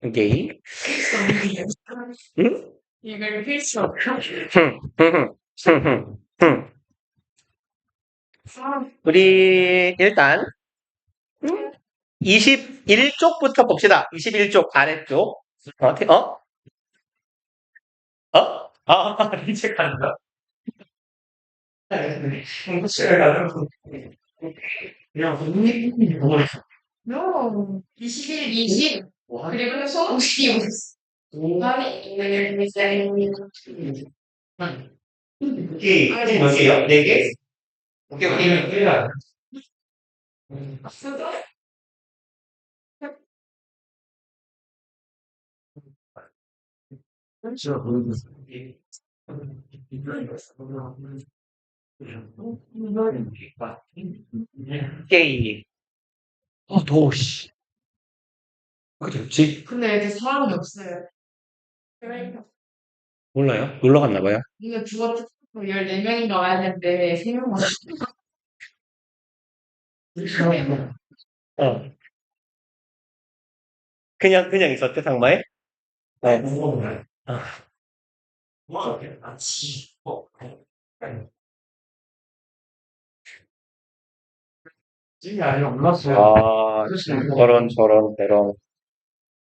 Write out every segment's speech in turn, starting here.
오케이. 응? 이걸 필수 없어. 우리 일단 21쪽부터 봅시다. 21쪽 아래쪽. 어? 어? 아, 이제 간다. No. 21, 20. 그리고 소음시 다음에 오케이. 몇 개요? 4개? 오케이, 오케이. 오케이. 더워, 씨. 왜 덥지? 근데 이제 사람이 없어요. 그러니까. 몰라요. 놀러 갔나 봐요. 이게 부어 14명인가 와야 되는데 3명 왔어. 어. 그냥 있었대, 상마에? 네. 아, 아, 저런.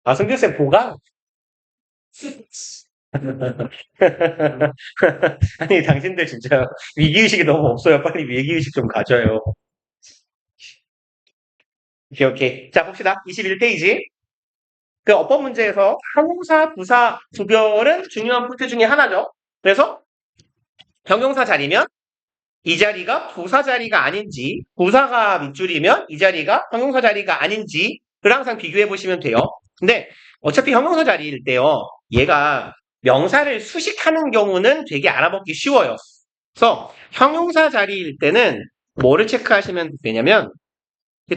아, 승규쌤 보가? 아니, 당신들 진짜 위기의식이 너무 없어요. 빨리 위기의식 좀 가져요. 오케이. 자, 봅시다. 21페이지. 그 어법 문제에서 형용사, 부사, 부별은 중요한 포인트 중에 하나죠. 그래서 형용사 자리면 이 자리가 부사 자리가 아닌지, 부사가 밑줄이면 이 자리가 형용사 자리가 아닌지를 항상 비교해 보시면 돼요. 근데 어차피 형용사 자리일 때요. 얘가 명사를 수식하는 경우는 되게 알아보기 쉬워요. 그래서 형용사 자리일 때는 뭐를 체크하시면 되냐면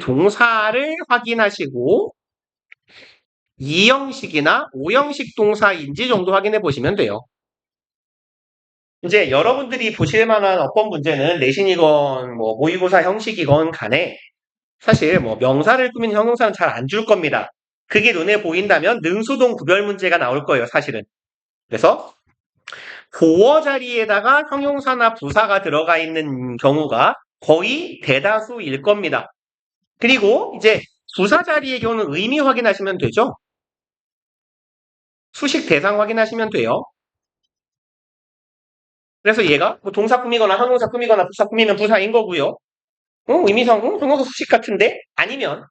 동사를 확인하시고 이형식이나 오형식 동사인지 정도 확인해 보시면 돼요. 이제 여러분들이 보실 만한 어법 문제는 내신이건 뭐 모의고사 형식이건 간에 사실 뭐 명사를 꾸민 형용사는 잘 안 줄 겁니다. 그게 눈에 보인다면 능수동 구별 문제가 나올 거예요, 사실은. 그래서 보어 자리에다가 형용사나 부사가 들어가 있는 경우가 거의 대다수일 겁니다. 그리고 이제 부사 자리의 경우는 의미 확인하시면 되죠. 수식 대상 확인하시면 돼요. 그래서 얘가 뭐 동사 꾸미거나 형용사 꾸미거나 부사 꾸미면 부사인 거고요. 의미상 형용사 수식 같은데? 아니면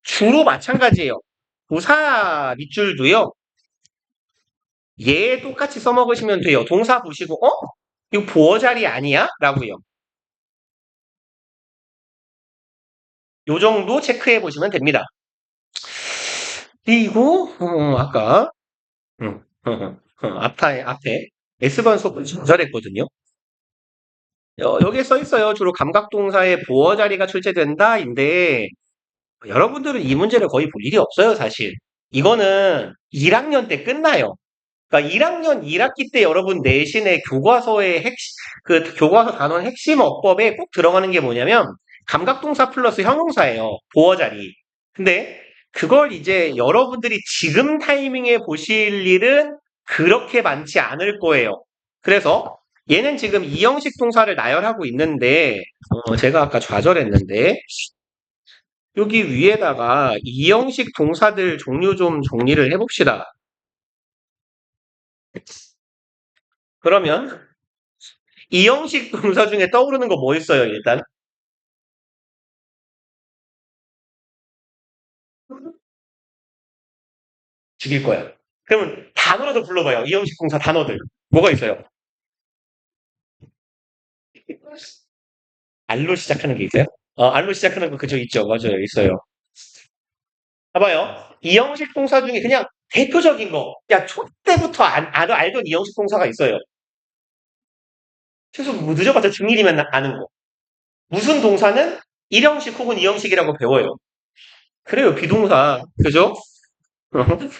주로 마찬가지예요. 부사 밑줄도요. 얘 똑같이 써먹으시면 돼요. 동사 보시고 이거 보어 자리 아니야? 라고요. 요 정도 체크해 보시면 됩니다. 그리고 아까 앞에 S번 수업을 조절했거든요. 여기에 써 있어요. 주로 감각동사의 보어 자리가 출제된다인데 여러분들은 이 문제를 거의 볼 일이 없어요, 사실. 이거는 1학년 때 끝나요. 그러니까 1학년 1학기 때 여러분 내신의 교과서의 그 교과서 단원 핵심 어법에 꼭 들어가는 게 뭐냐면 감각동사 플러스 형용사예요. 보어 자리. 근데 그걸 이제 여러분들이 지금 타이밍에 보실 일은 그렇게 많지 않을 거예요. 그래서 얘는 지금 이형식 동사를 나열하고 있는데 제가 아까 좌절했는데 여기 위에다가 이형식 동사들 종류 좀 정리를 해봅시다. 그러면 이형식 동사 중에 떠오르는 거 뭐 있어요, 일단? 죽일 거야. 그러면 단어라도 불러봐요. 이형식 동사 단어들. 뭐가 있어요? 알로 시작하는 게 있어요? 알로 시작하는 거 그저 있죠. 맞아요. 있어요. 봐봐요. 이형식 동사 중에 그냥 대표적인 거. 야, 초 때부터 알던 이형식 동사가 있어요. 최소 뭐 늦어봤자 중1이면 아는 거. 무슨 동사는 1형식 혹은 2형식이라고 배워요. 그래요. 비동사. 그죠?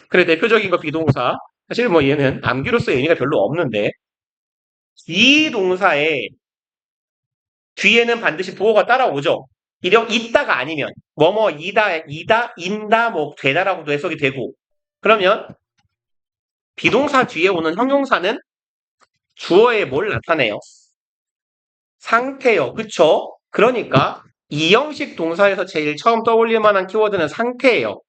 그래, 대표적인 거 비동사. 사실 뭐 얘는 암기로서 의미가 별로 없는데, 이 동사에 뒤에는 반드시 보어가 따라오죠. 있다가 아니면 뭐뭐 이다 인다 뭐 되다라고도 해석이 되고 그러면 비동사 뒤에 오는 형용사는 주어에 뭘 나타내요? 상태요. 그쵸? 그러니까 이 형식 동사에서 제일 처음 떠올릴 만한 키워드는 상태예요.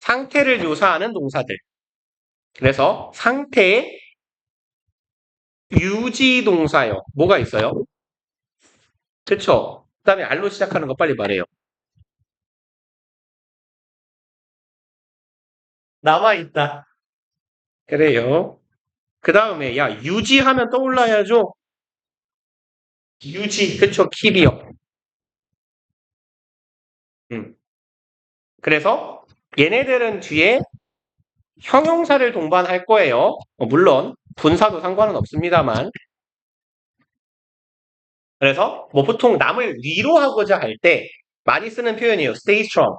상태를 묘사하는 동사들. 그래서 상태의 유지 동사요. 뭐가 있어요? 그쵸? 그 다음에 알로 시작하는 거 빨리 말해요. 남아있다. 그래요. 그 다음에 야 유지하면 떠올라야죠. 유지. 그쵸? 킵이요. 음. 그래서 얘네들은 뒤에 형용사를 동반할 거예요. 물론 분사도 상관은 없습니다만. 그래서 뭐 보통 남을 위로하고자 할 때 많이 쓰는 표현이에요. stay strong.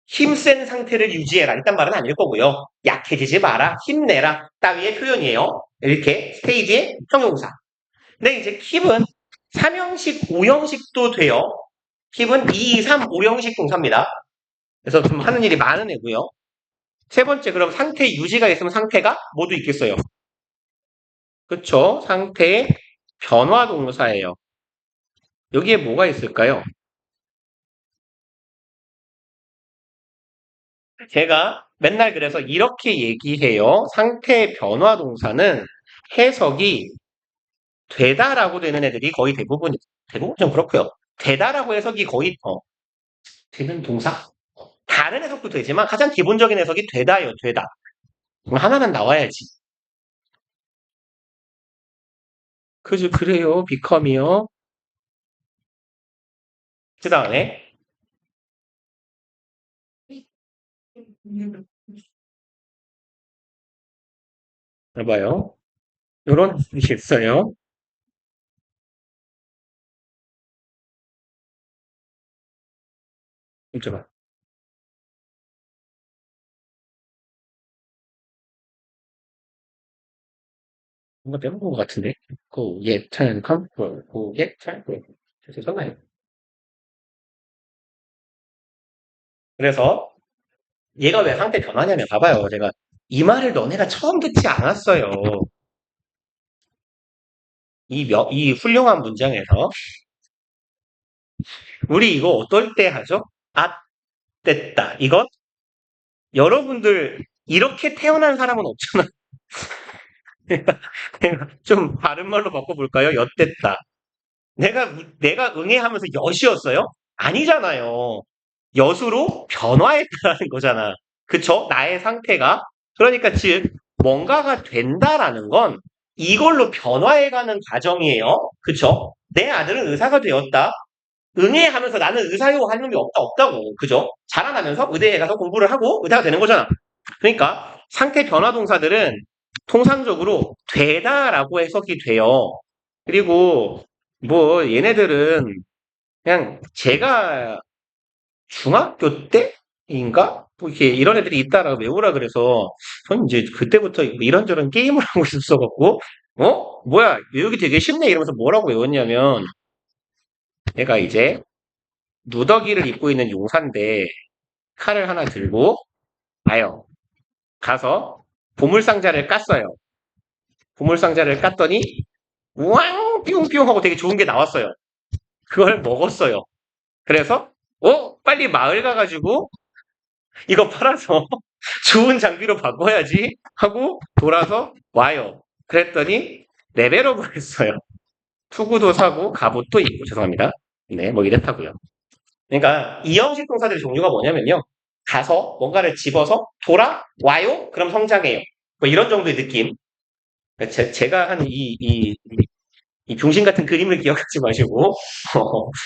힘센 상태를 유지해라. 이딴 말은 아닐 거고요. 약해지지 마라. 힘내라. 따위의 표현이에요. 이렇게 스테이지의 형용사. 근데 이제 keep은 3형식, 5형식도 돼요. keep은 2, 3, 5형식 동사입니다. 그래서 좀 하는 일이 많은 애고요. 세 번째, 그럼 상태 유지가 있으면 상태가 모두 있겠어요. 그쵸? 상태 변화 동사예요. 여기에 뭐가 있을까요? 제가 맨날 그래서 이렇게 얘기해요. 상태 변화 동사는 해석이 되다라고 되는 애들이 거의 대부분 좀 그렇고요. 되다라고 해석이 거의 되는 동사? 다른 해석도 되지만 가장 기본적인 해석이 되다요, 되다. 그럼 하나는 나와야지. 그죠, 그래요, become이요. 그 다음에 봐봐요. 요런 뜻이 있어요. 좀 뭔가 빼먹은 것 같은데. 예찬 컴플, 예찬 죄송해요. 그래서 얘가 왜 상태 변화냐면 봐봐요. 제가 이 말을 너네가 처음 듣지 않았어요. 이 훌륭한 문장에서 우리 이거 어떨 때 하죠? 아, 됐다. 이것 여러분들 이렇게 태어난 사람은 없잖아. 좀 다른 말로 바꿔볼까요? 엿됐다. 내가 응애하면서 엿이었어요? 아니잖아요. 엿으로 변화했다는 거잖아. 그쵸? 나의 상태가. 그러니까 즉 뭔가가 된다라는 건 이걸로 변화해가는 과정이에요. 그쵸? 내 아들은 의사가 되었다. 응애하면서 나는 의사요 할 놈이 없다고. 그죠? 자라나면서 의대에 가서 공부를 하고 의사가 되는 거잖아. 그러니까 상태 변화 동사들은 통상적으로 되다라고 해석이 돼요. 그리고 뭐 얘네들은 그냥 제가 중학교 때인가? 뭐 이렇게 이런 애들이 있다라고 외우라 그래서 전 이제 그때부터 이런저런 게임을 하고 있었어갖고 뭐야 외우기 되게 쉽네 이러면서 뭐라고 외웠냐면 얘가 이제 누더기를 입고 있는 용사인데 칼을 하나 들고 가요. 가서 보물상자를 깠어요. 보물상자를 깠더니 우왕 뿅뿅 하고 되게 좋은 게 나왔어요. 그걸 먹었어요. 그래서 빨리 마을 가가지고 이거 팔아서 좋은 장비로 바꿔야지 하고 돌아서 와요. 그랬더니 레벨업을 했어요. 투구도 사고 갑옷도 입고 죄송합니다. 네, 뭐 이랬다고요. 그러니까 이 형식 동사들의 종류가 뭐냐면요. 가서 뭔가를 집어서 돌아와요. 그럼 성장해요. 뭐 이런 정도의 느낌. 그러니까 제가 한 이 병신 같은 그림을 기억하지 마시고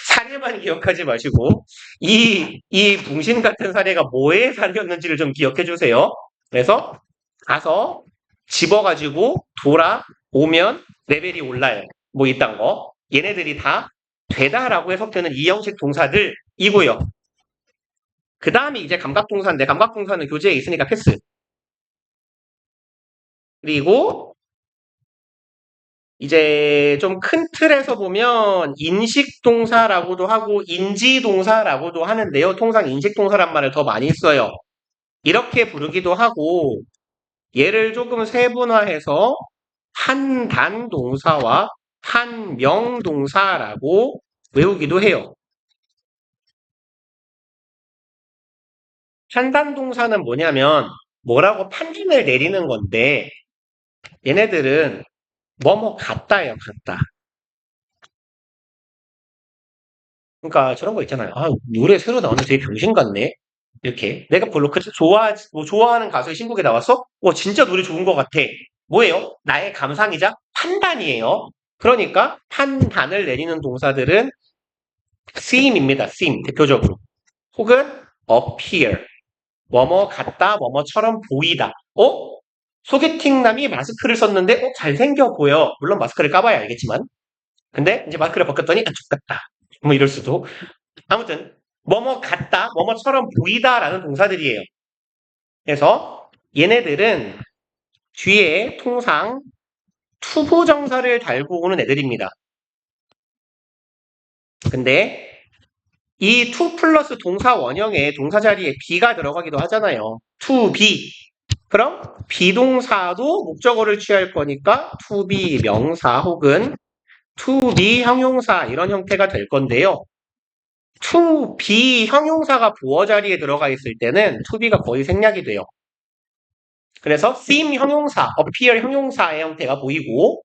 사례만 기억하지 마시고 이 병신 같은 사례가 뭐의 사례였는지를 좀 기억해 주세요. 그래서 가서 집어가지고 돌아오면 레벨이 올라요. 뭐 이딴 거. 얘네들이 다 되다라고 해석되는 이 형식 동사들이고요. 그 다음이 이제 감각동사인데 감각동사는 교재에 있으니까 패스. 그리고 이제 좀 큰 틀에서 보면 인식동사라고도 하고 인지동사라고도 하는데요. 통상 인식동사란 말을 더 많이 써요. 이렇게 부르기도 하고 얘를 조금 세분화해서 한단동사와 한명동사라고 외우기도 해요. 한단동사는 뭐냐면 뭐라고 판단을 내리는 건데 얘네들은 뭐뭐 같다예요, 같다. 그러니까 저런 거 있잖아요. 아, 노래 새로 나오는데 되게 병신 같네. 이렇게. 내가 별로 그렇게 좋아하는 가수의 신곡이 나왔어? 진짜 노래 좋은 것 같아. 뭐예요? 나의 감상이자 판단이에요. 그러니까 판단을 내리는 동사들은 seem입니다. seem 대표적으로. 혹은 appear. 뭐뭐 같다, 뭐뭐처럼 보이다. 소개팅남이 마스크를 썼는데 잘생겨 보여. 물론 마스크를 까봐야 알겠지만. 근데 이제 마스크를 벗겼더니 X같다. 뭐 이럴 수도. 아무튼 뭐뭐 같다, 뭐뭐처럼 보이다라는 동사들이에요. 그래서 얘네들은 뒤에 통상 투부정사를 달고 오는 애들입니다. 근데 이 to 플러스 동사 원형에 동사 자리에 be가 들어가기도 하잖아요. to be. 그럼 비동사도 목적어를 취할 거니까 to be 명사 혹은 to be 형용사 이런 형태가 될 건데요. to be 형용사가 보어 자리에 들어가 있을 때는 to be가 거의 생략이 돼요. 그래서 seem 형용사, appear 형용사의 형태가 보이고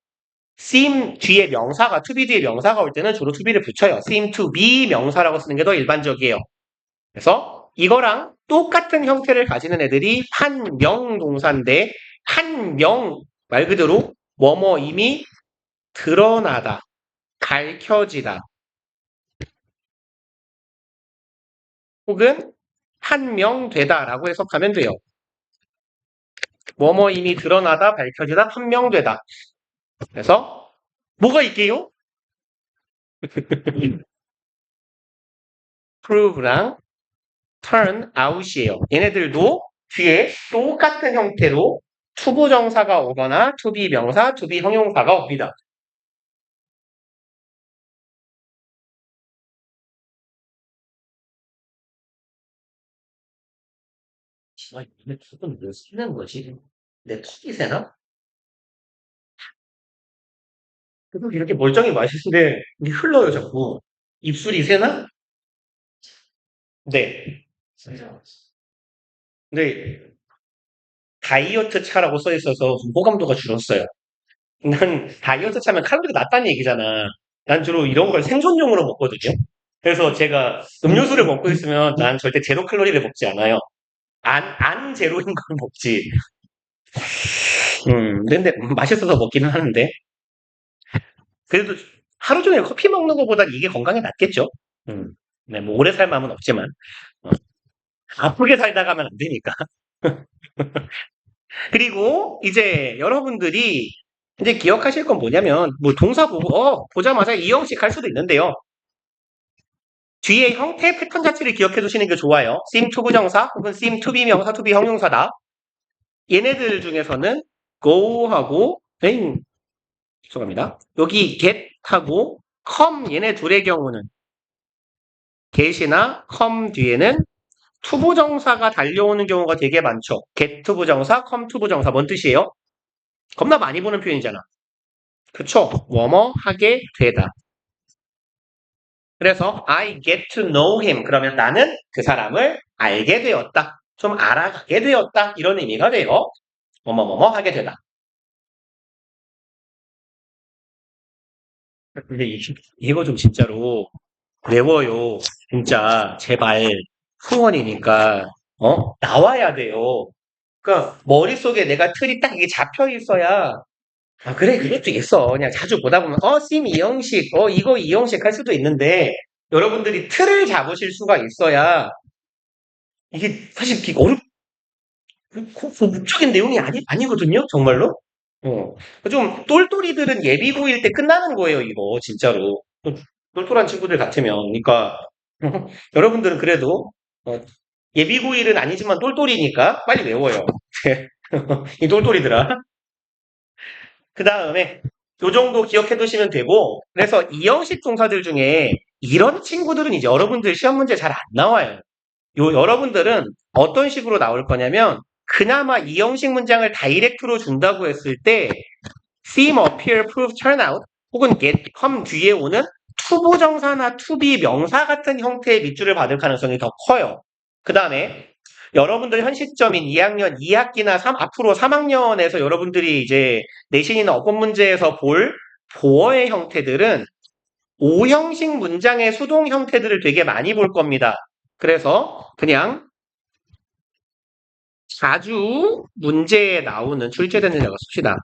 seem 뒤에 명사가 to be 뒤에 명사가 올 때는 주로 to be를 붙여요. seem to be 명사라고 쓰는 게 더 일반적이에요. 그래서 이거랑 똑같은 형태를 가지는 애들이 한명동사인데 한명 말 그대로 뭐뭐 이미 드러나다, 밝혀지다 혹은 한명되다라고 해석하면 돼요. 뭐뭐 이미 드러나다, 밝혀지다, 판명되다. 그래서 뭐가 있게요? prove랑 turn out이에요. 얘네들도 뒤에 똑같은 형태로 투부정사가 오거나 to be 명사, to be 형용사가 옵니다. 아, 이게 조금 왜 쓰는 거지? 내 턱이 새나? 계속 이렇게 멀쩡히 맛있는데 이게 흘러요 자꾸. 입술이 새나? 네. 근데 다이어트 차라고 써 있어서 호감도가 줄었어요. 난 다이어트 차면 칼로리가 낮다는 얘기잖아. 난 주로 이런 걸 생존용으로 먹거든요. 그래서 제가 음료수를 먹고 있으면 난 절대 제로 칼로리를 먹지 않아요. 안 제로인 걸 먹지. 근데 맛있어서 먹기는 하는데. 그래도 하루 종일 커피 먹는 것보다 이게 건강에 낫겠죠? 네, 뭐 오래 살 마음은 없지만. 어, 아프게 살다 가면 안 되니까. 그리고 이제 여러분들이 이제 기억하실 건 뭐냐면, 뭐 동사 보고, 보자마자 이형식 할 수도 있는데요. 뒤에 형태 패턴 자체를 기억해 두시는 게 좋아요. seem to 부정사 혹은 seem to be 명사, to be 형용사다. 얘네들 중에서는 go하고, 죄송합니다. 여기 get하고 come 얘네 둘의 경우는 get이나 come 뒤에는 to 부정사가 달려오는 경우가 되게 많죠. get to 부정사, come to 부정사 뭔 뜻이에요? 겁나 많이 보는 표현이잖아. 그쵸? 뭐뭐 하게 되다. 그래서 I get to know him. 그러면 나는 그 사람을 알게 되었다. 좀 알아가게 되었다. 이런 의미가 돼요. 뭐뭐뭐뭐 하게 되다. 근데 이거 좀 진짜로 외워요. 진짜 제발 후원이니까 나와야 돼요. 그러니까 머릿속에 내가 틀이 딱 이게 잡혀 있어야 그래 그것도 있어. 그냥 자주 보다 보면 쌤 이형식 이거 이형식 할 수도 있는데 여러분들이 틀을 잡으실 수가 있어야 이게 사실 이렇게 목적인 내용이 아니거든요, 정말로. 좀 똘똘이들은 예비고일 때 끝나는 거예요, 이거 진짜로. 똘똘한 친구들 같으면. 그러니까 여러분들은 그래도 예비고일은 아니지만 똘똘이니까 빨리 외워요. 이 똘똘이들아. 그 다음에 요 정도 기억해 두시면 되고, 그래서 이형식 동사들 중에 이런 친구들은 이제 여러분들 시험 문제 잘 안 나와요. 여러분들은 어떤 식으로 나올 거냐면, 그나마 이형식 문장을 다이렉트로 준다고 했을 때, seem, appear, prove, turn out, 혹은 get, come 뒤에 오는 투부정사나 투비 명사 같은 형태의 밑줄을 받을 가능성이 더 커요. 그 다음에 여러분들 현 시점인 2학년 2학기나 앞으로 3학년에서 여러분들이 이제 내신이나 어법 문제에서 볼 보어의 형태들은 오형식 문장의 수동 형태들을 되게 많이 볼 겁니다. 그래서 그냥 자주 문제에 나오는 출제되는 거 씁시다.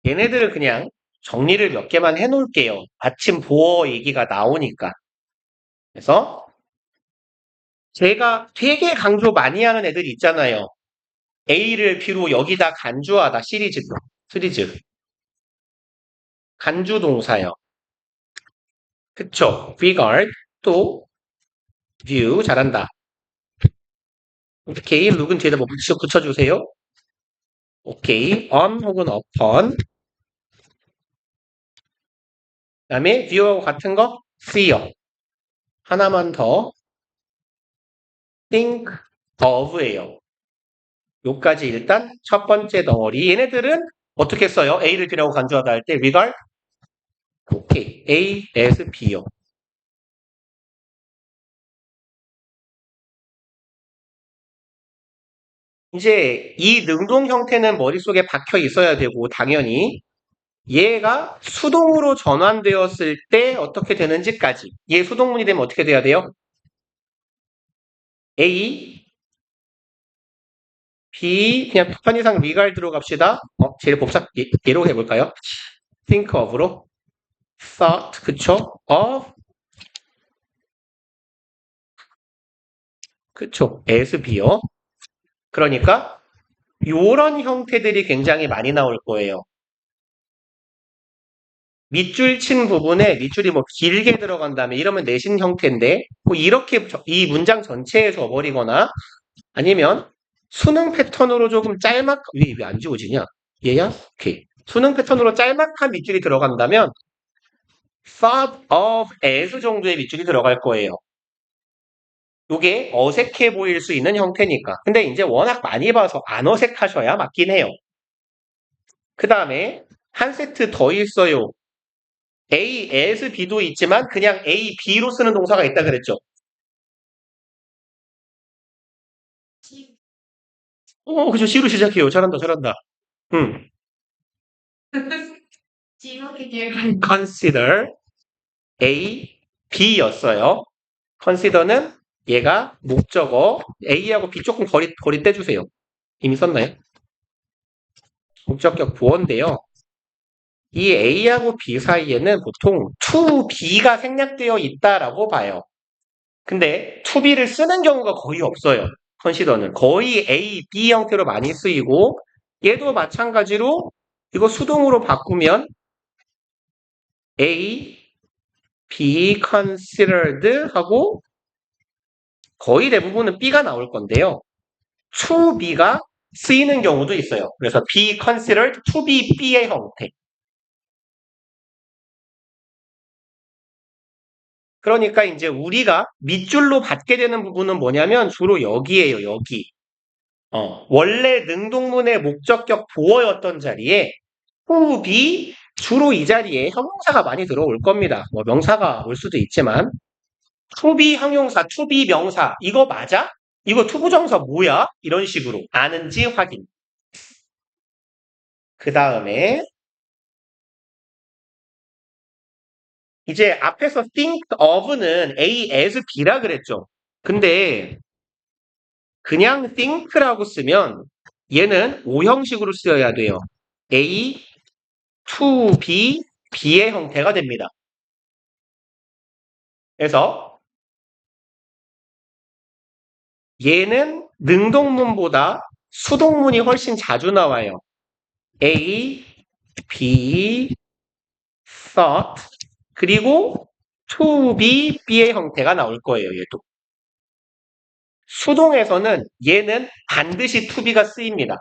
얘네들은 그냥 정리를 몇 개만 해놓을게요. 아침 보어 얘기가 나오니까. 그래서 제가 되게 강조 많이 하는 애들 있잖아요. A를 B로 여기다 간주하다 시리즈. 간주 동사요. 그쵸? regard, 또 view, 잘한다. 오케이, 룩은 뒤에다 뭐 붙여주세요. 오케이, on 혹은 upon. 그 다음에 view하고 같은 거 see요. 하나만 더 think of예요. 요까지 일단 첫 번째 덩어리. 얘네들은 어떻게 써요? A를 B라고 간주하다 할 때 regard, 오케이, A, S, B요. 이제 이 능동 형태는 머릿속에 박혀 있어야 되고 당연히 얘가 수동으로 전환되었을 때 어떻게 되는지까지. 얘 수동문이 되면 어떻게 돼야 돼요? A, B, 그냥 편의상 regard로 갑시다. 제일 얘로 해볼까요? think of로. thought, 그쵸? of, 그쵸? as, B요. 그러니까 요런 형태들이 굉장히 많이 나올 거예요. 밑줄 친 부분에 밑줄이 뭐 길게 들어간 다음에 이러면 내신 형태인데 뭐 이렇게 이 문장 전체에 줘버리거나 아니면 수능 패턴으로 조금 왜 안 지워지냐? 얘야? 오케이. 수능 패턴으로 짤막한 밑줄이 들어간다면 thought of as 정도의 밑줄이 들어갈 거예요. 요게 어색해 보일 수 있는 형태니까. 근데 이제 워낙 많이 봐서 안 어색하셔야 맞긴 해요. 그 다음에 한 세트 더 있어요. A, as, B도 있지만 그냥 A, B로 쓰는 동사가 있다 그랬죠. 그죠. C로 시작해요. 잘한다. 음. 지목이 뒤에 consider A, B였어요. consider는 얘가 목적어 A하고 B 조금 거리 떼주세요. 이미 썼나요? 목적격 보어인데요. 이 A하고 B 사이에는 보통 to B가 생략되어 있다라고 봐요. 근데 to B를 쓰는 경우가 거의 없어요. 컨시더는 거의 A, B 형태로 많이 쓰이고 얘도 마찬가지로 이거 수동으로 바꾸면 A, B considered 하고 거의 대부분은 B가 나올 건데요. to B가 쓰이는 경우도 있어요. 그래서 be considered to be B의 형태. 그러니까 이제 우리가 밑줄로 받게 되는 부분은 뭐냐면 주로 여기에요, 여기. 원래 능동문의 목적격 보어였던 자리에 to be 주로 이 자리에 형용사가 많이 들어올 겁니다. 뭐 명사가 올 수도 있지만 to be 형용사, to be 명사 이거 맞아? 이거 투부정사 뭐야? 이런 식으로 아는지 확인. 그 다음에 이제 앞에서 think of는 A as B라 그랬죠. 근데 그냥 think라고 쓰면 얘는 오형식으로 쓰여야 돼요. A to B, B의 형태가 됩니다. 그래서 얘는 능동문보다 수동문이 훨씬 자주 나와요. A, B, thought, 그리고 to be, be의 형태가 나올 거예요, 얘도. 수동에서는 얘는 반드시 to be가 쓰입니다.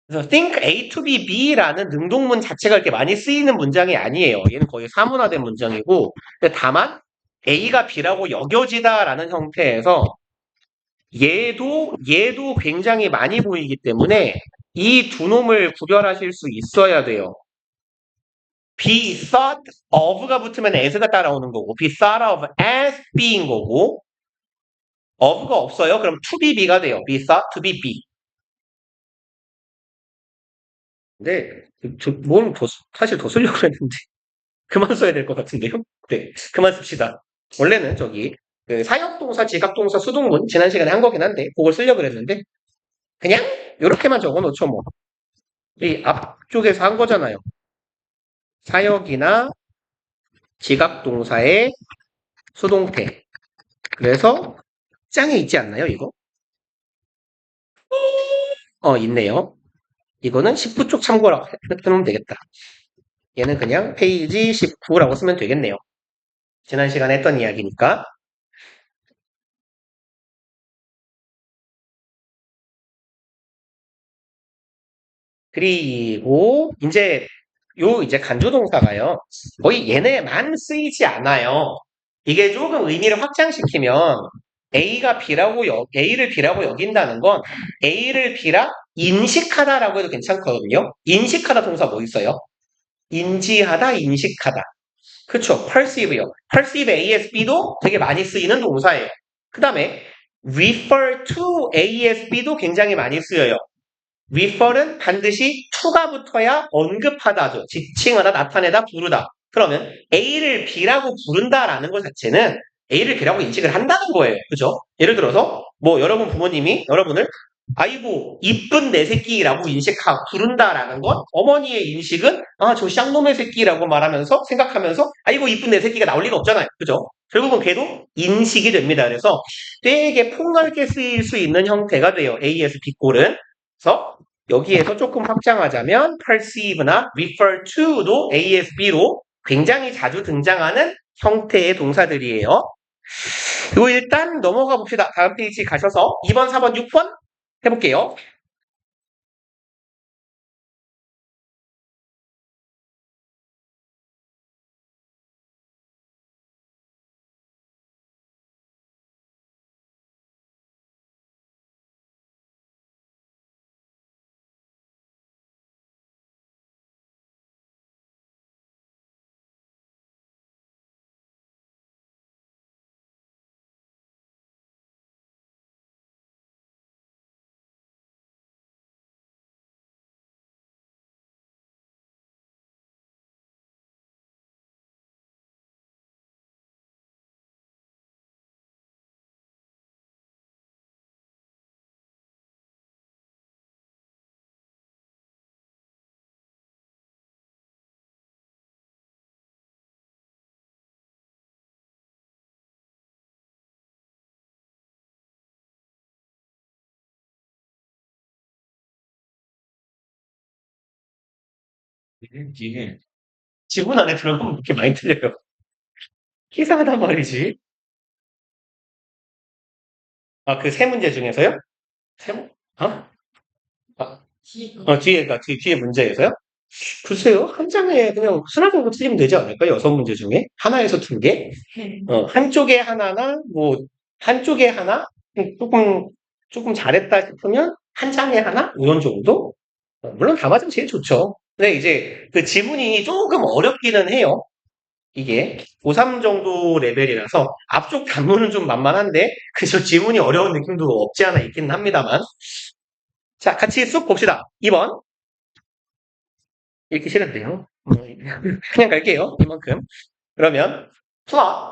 그래서 think A to be B라는 능동문 자체가 이렇게 많이 쓰이는 문장이 아니에요. 얘는 거의 사문화된 문장이고, 근데 다만 A가 B라고 여겨지다라는 형태에서 얘도 굉장히 많이 보이기 때문에 이 두 놈을 구별하실 수 있어야 돼요. be thought of가 붙으면 as가 따라오는 거고, be thought of as be인 거고, of가 없어요. 그럼 to be B가 돼요. be thought to be B. 근데 사실 더 쓰려고 했는데 그만 써야 될 것 같은데요. 네, 그만 씁시다. 원래는 저기 그 사역동사, 지각동사, 수동문 지난 시간에 한 거긴 한데 그걸 쓰려고 그랬는데 그냥 이렇게만 적어놓죠 뭐. 이 앞쪽에서 한 거잖아요. 사역이나 지각동사의 수동태. 그래서 짱에 있지 않나요, 이거? 있네요. 이거는 19쪽 참고라고 해놓으면 되겠다. 얘는 그냥 페이지 19라고 쓰면 되겠네요. 지난 시간에 했던 이야기니까. 그리고 이제 간주동사가요. 거의 얘네만 쓰이지 않아요. 이게 조금 의미를 확장시키면 A를 B라고 여긴다는 건 A를 B라 인식하다라고 해도 괜찮거든요. 인식하다 동사 뭐 있어요? 인지하다, 인식하다. 그쵸? perceive요. perceive ASB도 되게 많이 쓰이는 동사예요. 그 다음에 refer to ASB도 굉장히 많이 쓰여요. refer은 반드시 to가 붙어야 언급하다죠. 지칭하다, 나타내다, 부르다. 그러면 A를 B라고 부른다라는 것 자체는 A를 B라고 인식을 한다는 거예요. 그죠? 예를 들어서 뭐 여러분 부모님이 여러분을 아이고 이쁜 내 새끼라고 인식하고 부른다라는 건 어머니의 인식은 저 쌍놈의 새끼라고 말하면서 생각하면서 아이고 이쁜 내 새끼가 나올 리가 없잖아요. 그죠? 결국은 걔도 인식이 됩니다. 그래서 되게 폭넓게 쓰일 수 있는 형태가 돼요. AS B꼴은. 그래서 여기에서 조금 확장하자면 perceive나 refer to도 ASB로 굉장히 자주 등장하는 형태의 동사들이에요. 이거 일단 넘어가 봅시다. 다음 페이지 가셔서 2번, 4번, 6번 해볼게요. 이게 지문 안에 들어가면 이렇게 많이 틀려요. 이상하단 말이지. 그 세 문제 중에서요? 세 문? 어? 뒤에 문제에서요? 글쎄요, 한 장에 그냥 하나 정도 틀리면 되지 않을까요? 6문제 중에? 하나에서 2개? 한쪽에 하나나, 뭐, 한쪽에 하나? 조금 잘했다 싶으면 한 장에 하나? 이런 정도? 물론 다 맞으면 제일 좋죠. 근데 이제 그 지문이 조금 어렵기는 해요. 이게 고3 정도 레벨이라서 앞쪽 단문은 좀 만만한데 그저 지문이 어려운 느낌도 없지 않아 있긴 합니다만. 자, 같이 쑥 봅시다. 2번. 읽기 싫은데요. 그냥 갈게요. 이만큼. 그러면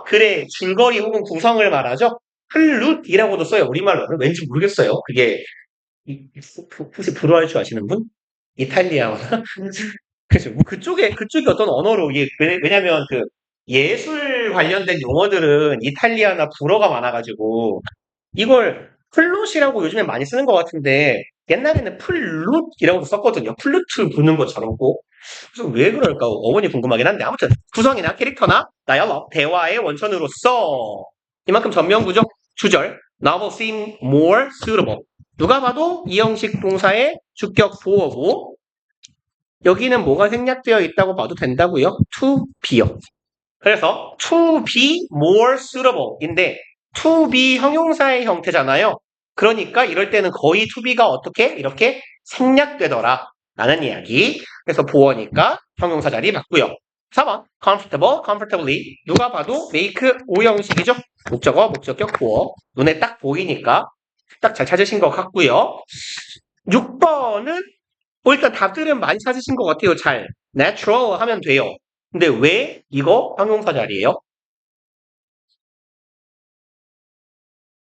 글의 줄거리 혹은 구성을 말하죠. 플룻이라고도 써요. 우리말로는 왠지 모르겠어요. 그게 혹시 불어할 줄 아시는 분? 이탈리아어나? 그죠. 뭐 그쪽이 어떤 언어로 이게 왜냐면 그 예술 관련된 용어들은 이탈리아나 불어가 많아가지고 이걸 플룻이라고 요즘에 많이 쓰는 것 같은데 옛날에는 플룻이라고도 썼거든요. 플루트 부는 것처럼 꼭. 그래서 왜 그럴까? 어원이 궁금하긴 한데 아무튼 구성이나 캐릭터나 다이얼로그, 대화의 원천으로서 이만큼 전명구조 주절 novel seem more suitable. 누가 봐도 이 형식 동사의 주격 보어고 여기는 뭐가 생략되어 있다고 봐도 된다고요? to be요. 그래서 to be more suitable인데 to be 형용사의 형태잖아요. 그러니까 이럴 때는 거의 to be가 어떻게 이렇게 생략되더라 라는 이야기. 그래서 보어니까 형용사 자리 맞고요. 4번 comfortable, comfortably 누가 봐도 make O 형식이죠. 목적어, 목적격, 보어 눈에 딱 보이니까 딱 잘 찾으신 것 같고요. 6번은 일단 답들은 많이 찾으신 것 같아요. 잘 natural 하면 돼요. 근데 왜 이거 형용사 자리예요?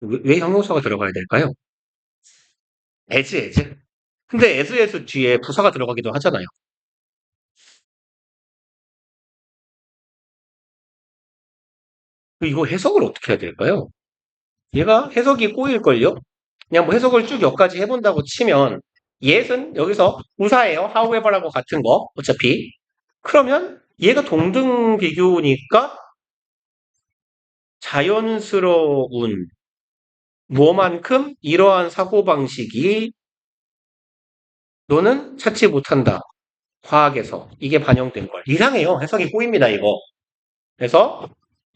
왜 형용사가 들어가야 될까요? as. 근데 as 뒤에 부사가 들어가기도 하잖아요. 이거 해석을 어떻게 해야 될까요? 얘가 해석이 꼬일걸요? 그냥 뭐 해석을 쭉 여기까지 해본다고 치면 yes은 여기서 부사예요. however라고 같은 거 어차피. 그러면 얘가 동등 비교니까 자연스러운 뭐만큼 이러한 사고방식이 너는 찾지 못한다. 과학에서 이게 반영된 걸. 이상해요. 해석이 꼬입니다, 이거. 그래서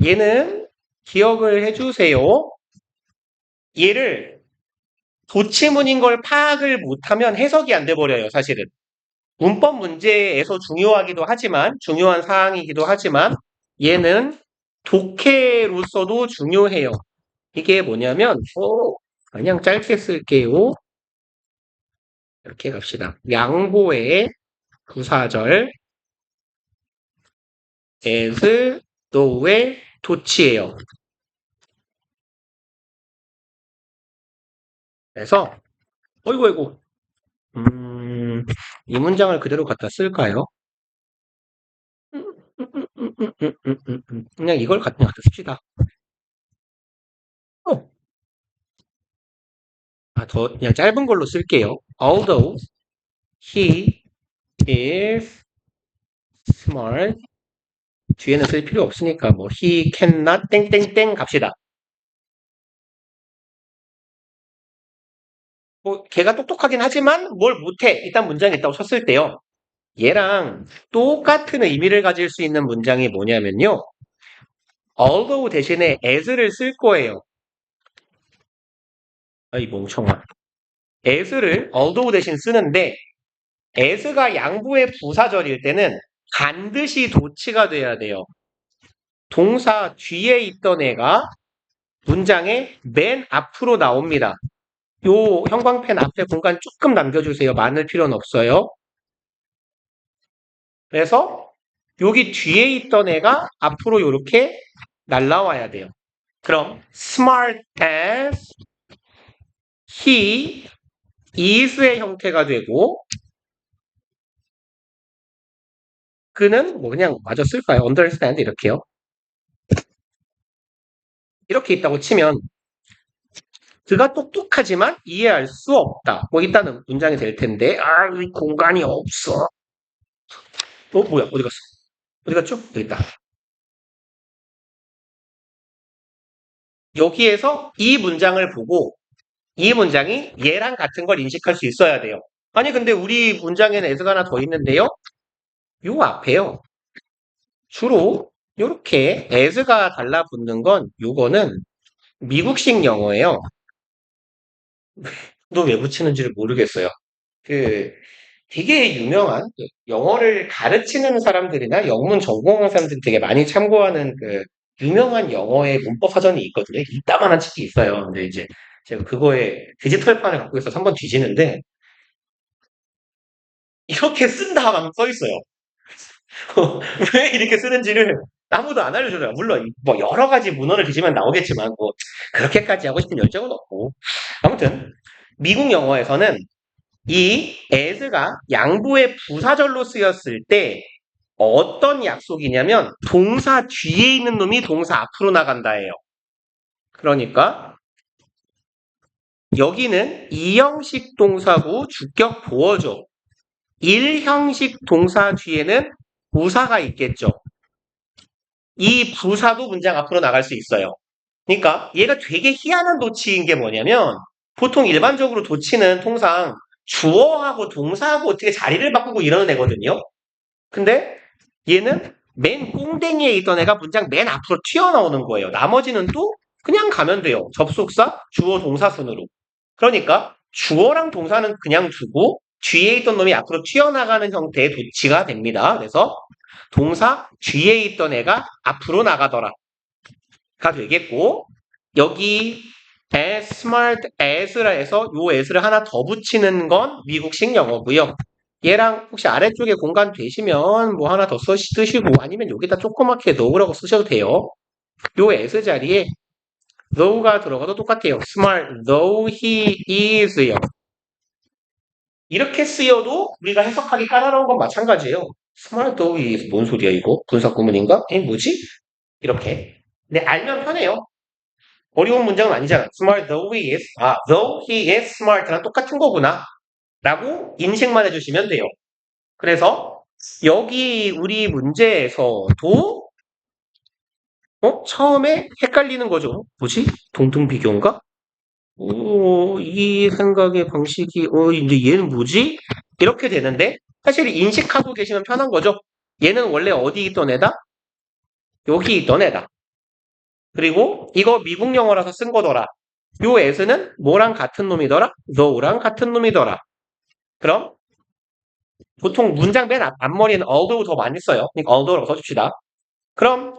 얘는 기억을 해주세요. 얘를 도치문인 걸 파악을 못하면 해석이 안 돼버려요, 사실은. 문법 문제에서 중요하기도 하지만, 중요한 사항이기도 하지만, 얘는 독해로서도 중요해요. 이게 뭐냐면, 그냥 짧게 쓸게요. 이렇게 갑시다. 양보의 부사절, as, though의 도치예요. 그래서 어이구 이 문장을 그대로 갖다 쓸까요? 그냥 이걸 갖다 씁시다. 더 그냥 짧은 걸로 쓸게요. Although he is smart 뒤에는 쓸 필요 없으니까 뭐 he cannot 땡땡땡 갑시다. 뭐 걔가 똑똑하긴 하지만 뭘 못해 일단 문장에 있다고 쳤을 때요. 얘랑 똑같은 의미를 가질 수 있는 문장이 뭐냐면요. although 대신에 as를 쓸 거예요. 아이 멍청아. as를 although 대신 쓰는데 as가 양보의 부사절일 때는 반드시 도치가 돼야 돼요. 동사 뒤에 있던 애가 문장의 맨 앞으로 나옵니다. 요 형광펜 앞에 공간 조금 남겨주세요. 많을 필요는 없어요. 그래서 여기 뒤에 있던 애가 앞으로 이렇게 날라와야 돼요. 그럼 smart as he is의 형태가 되고 그는 뭐 그냥 마저 쓸까요? understand 이렇게요. 이렇게 있다고 치면 그가 똑똑하지만 이해할 수 없다. 뭐 일단은 문장이 될 텐데 이 공간이 없어. 뭐야 어디 갔어? 어디 갔죠? 여기 있다. 여기에서 이 문장을 보고 이 문장이 얘랑 같은 걸 인식할 수 있어야 돼요. 아니 근데 우리 문장에는 as가 하나 더 있는데요. 요 앞에요. 주로 이렇게 as가 달라붙는 건 요거는 미국식 영어예요. 또 왜 붙이는지를 모르겠어요. 그 되게 유명한 영어를 가르치는 사람들이나 영문 전공하는 사람들이 되게 많이 참고하는 그 유명한 영어의 문법 사전이 있거든요. 이따만한 책이 있어요. 근데 이제 제가 그거에 디지털판을 갖고 있어서 한번 뒤지는데 이렇게 쓴다만 써 있어요. 왜 이렇게 쓰는지를 아무도 안 알려줘요. 물론 뭐 여러 가지 문헌을 뒤지면 나오겠지만 뭐 그렇게까지 하고 싶은 열정은 없고 아무튼 미국 영어에서는 이 as가 양보의 부사절로 쓰였을 때 어떤 약속이냐면 동사 뒤에 있는 놈이 동사 앞으로 나간다예요. 그러니까 여기는 2형식 동사고 주격 보어죠. 1형식 동사 뒤에는 부사가 있겠죠. 이 부사도 문장 앞으로 나갈 수 있어요. 그러니까 얘가 되게 희한한 도치인 게 뭐냐면 보통 일반적으로 도치는 통상 주어하고 동사하고 어떻게 자리를 바꾸고 이러는 애거든요. 근데 얘는 맨 꽁댕이에 있던 애가 문장 맨 앞으로 튀어나오는 거예요. 나머지는 또 그냥 가면 돼요. 접속사, 주어, 동사 순으로. 그러니까 주어랑 동사는 그냥 두고 뒤에 있던 놈이 앞으로 튀어나가는 형태의 도치가 됩니다. 그래서 동사 뒤에 있던 애가 앞으로 나가더라. 가 되겠고 여기 as smart as라 해서 요 as를 하나 더 붙이는 건 미국식 영어고요. 얘랑 혹시 아래쪽에 공간 되시면 뭐 하나 더 쓰시고 아니면 여기다 조그맣게 넣으라고 쓰셔도 돼요. 요 as 자리에 though가 들어가도 똑같아요. smart though he is요. 이렇게 쓰여도 우리가 해석하기 까다로운 건 마찬가지예요. smart though he is 뭔 소리야 이거? 분사 구문인가? 뭐지? 이렇게. 근데 알면 편해요. 어려운 문장은 아니잖아. smart though he is. though he is smart랑 똑같은 거구나. 라고 인식만 해주시면 돼요. 그래서 여기 우리 문제에서도 처음에 헷갈리는 거죠. 뭐지? 동등비교인가? 이 생각의 방식이 근데 얘는 뭐지? 이렇게 되는데 사실 인식하고 계시면 편한 거죠. 얘는 원래 어디 있던 애다? 여기 있던 애다. 그리고 이거 미국 영어라서 쓴 거더라. 요 as는 뭐랑 같은 놈이더라? though랑 같은 놈이더라. 그럼 보통 문장 맨 앞머리에는 although 더 많이 써요. 그러니까 although라고 써줍시다. 그럼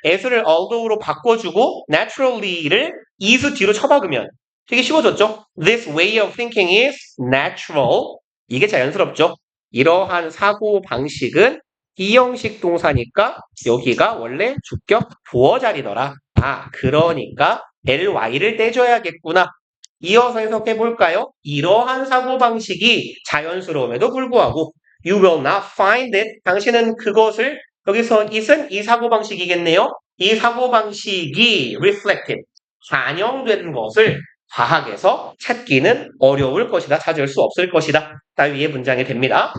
as를 although로 바꿔주고 naturally를 is 뒤로 쳐박으면 되게 쉬워졌죠? This way of thinking is natural. 이게 자연스럽죠? 이러한 사고 방식은 이형식 동사니까 여기가 원래 주격 보어 자리더라. 그러니까 ly를 떼줘야겠구나. 이어서 해석해 볼까요? 이러한 사고방식이 자연스러움에도 불구하고 You will not find it. 당신은 그것을 여기서 it은 이 사고방식이겠네요. 이 사고방식이 reflected, 반영된 것을 과학에서 찾기는 어려울 것이다. 찾을 수 없을 것이다. 따위의 문장이 됩니다.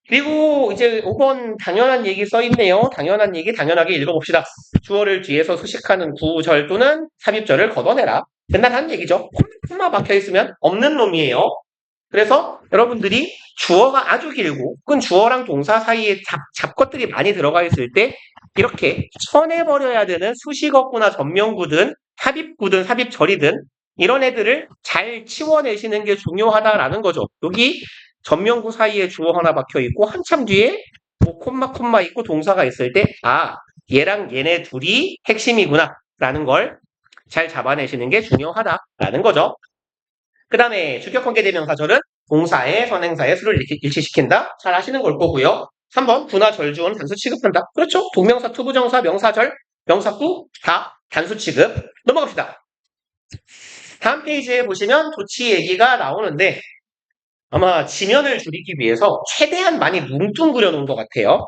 그리고 이제 5번 당연한 얘기 써있네요. 당연한 얘기 당연하게 읽어봅시다. 주어를 뒤에서 수식하는 구절 또는 삽입절을 걷어내라. 맨날 하는 얘기죠. 콤마 박혀있으면 없는 놈이에요. 그래서 여러분들이 주어가 아주 길고 혹은 주어랑 동사 사이에 잡것들이 많이 들어가 있을 때 이렇게 쳐내버려야 되는 수식어구나 전명구든 삽입구든 삽입절이든 이런 애들을 잘 치워내시는 게 중요하다라는 거죠. 여기 전명구 사이에 주어 하나 박혀 있고 한참 뒤에 뭐 콤마 있고 동사가 있을 때 얘랑 얘네 둘이 핵심이구나 라는 걸 잘 잡아내시는 게 중요하다라는 거죠. 그 다음에 주격관계대명사절은 동사의 선행사의 수를 일치시킨다. 잘 아시는 걸 거고요. 3번 분화 절주어는 단수 취급한다. 그렇죠. 동명사, 투부정사, 명사절, 명사구 다 단수 취급. 넘어갑시다. 다음 페이지에 보시면 도치 얘기가 나오는데 아마 지면을 줄이기 위해서 최대한 많이 뭉뚱그려 놓은 것 같아요.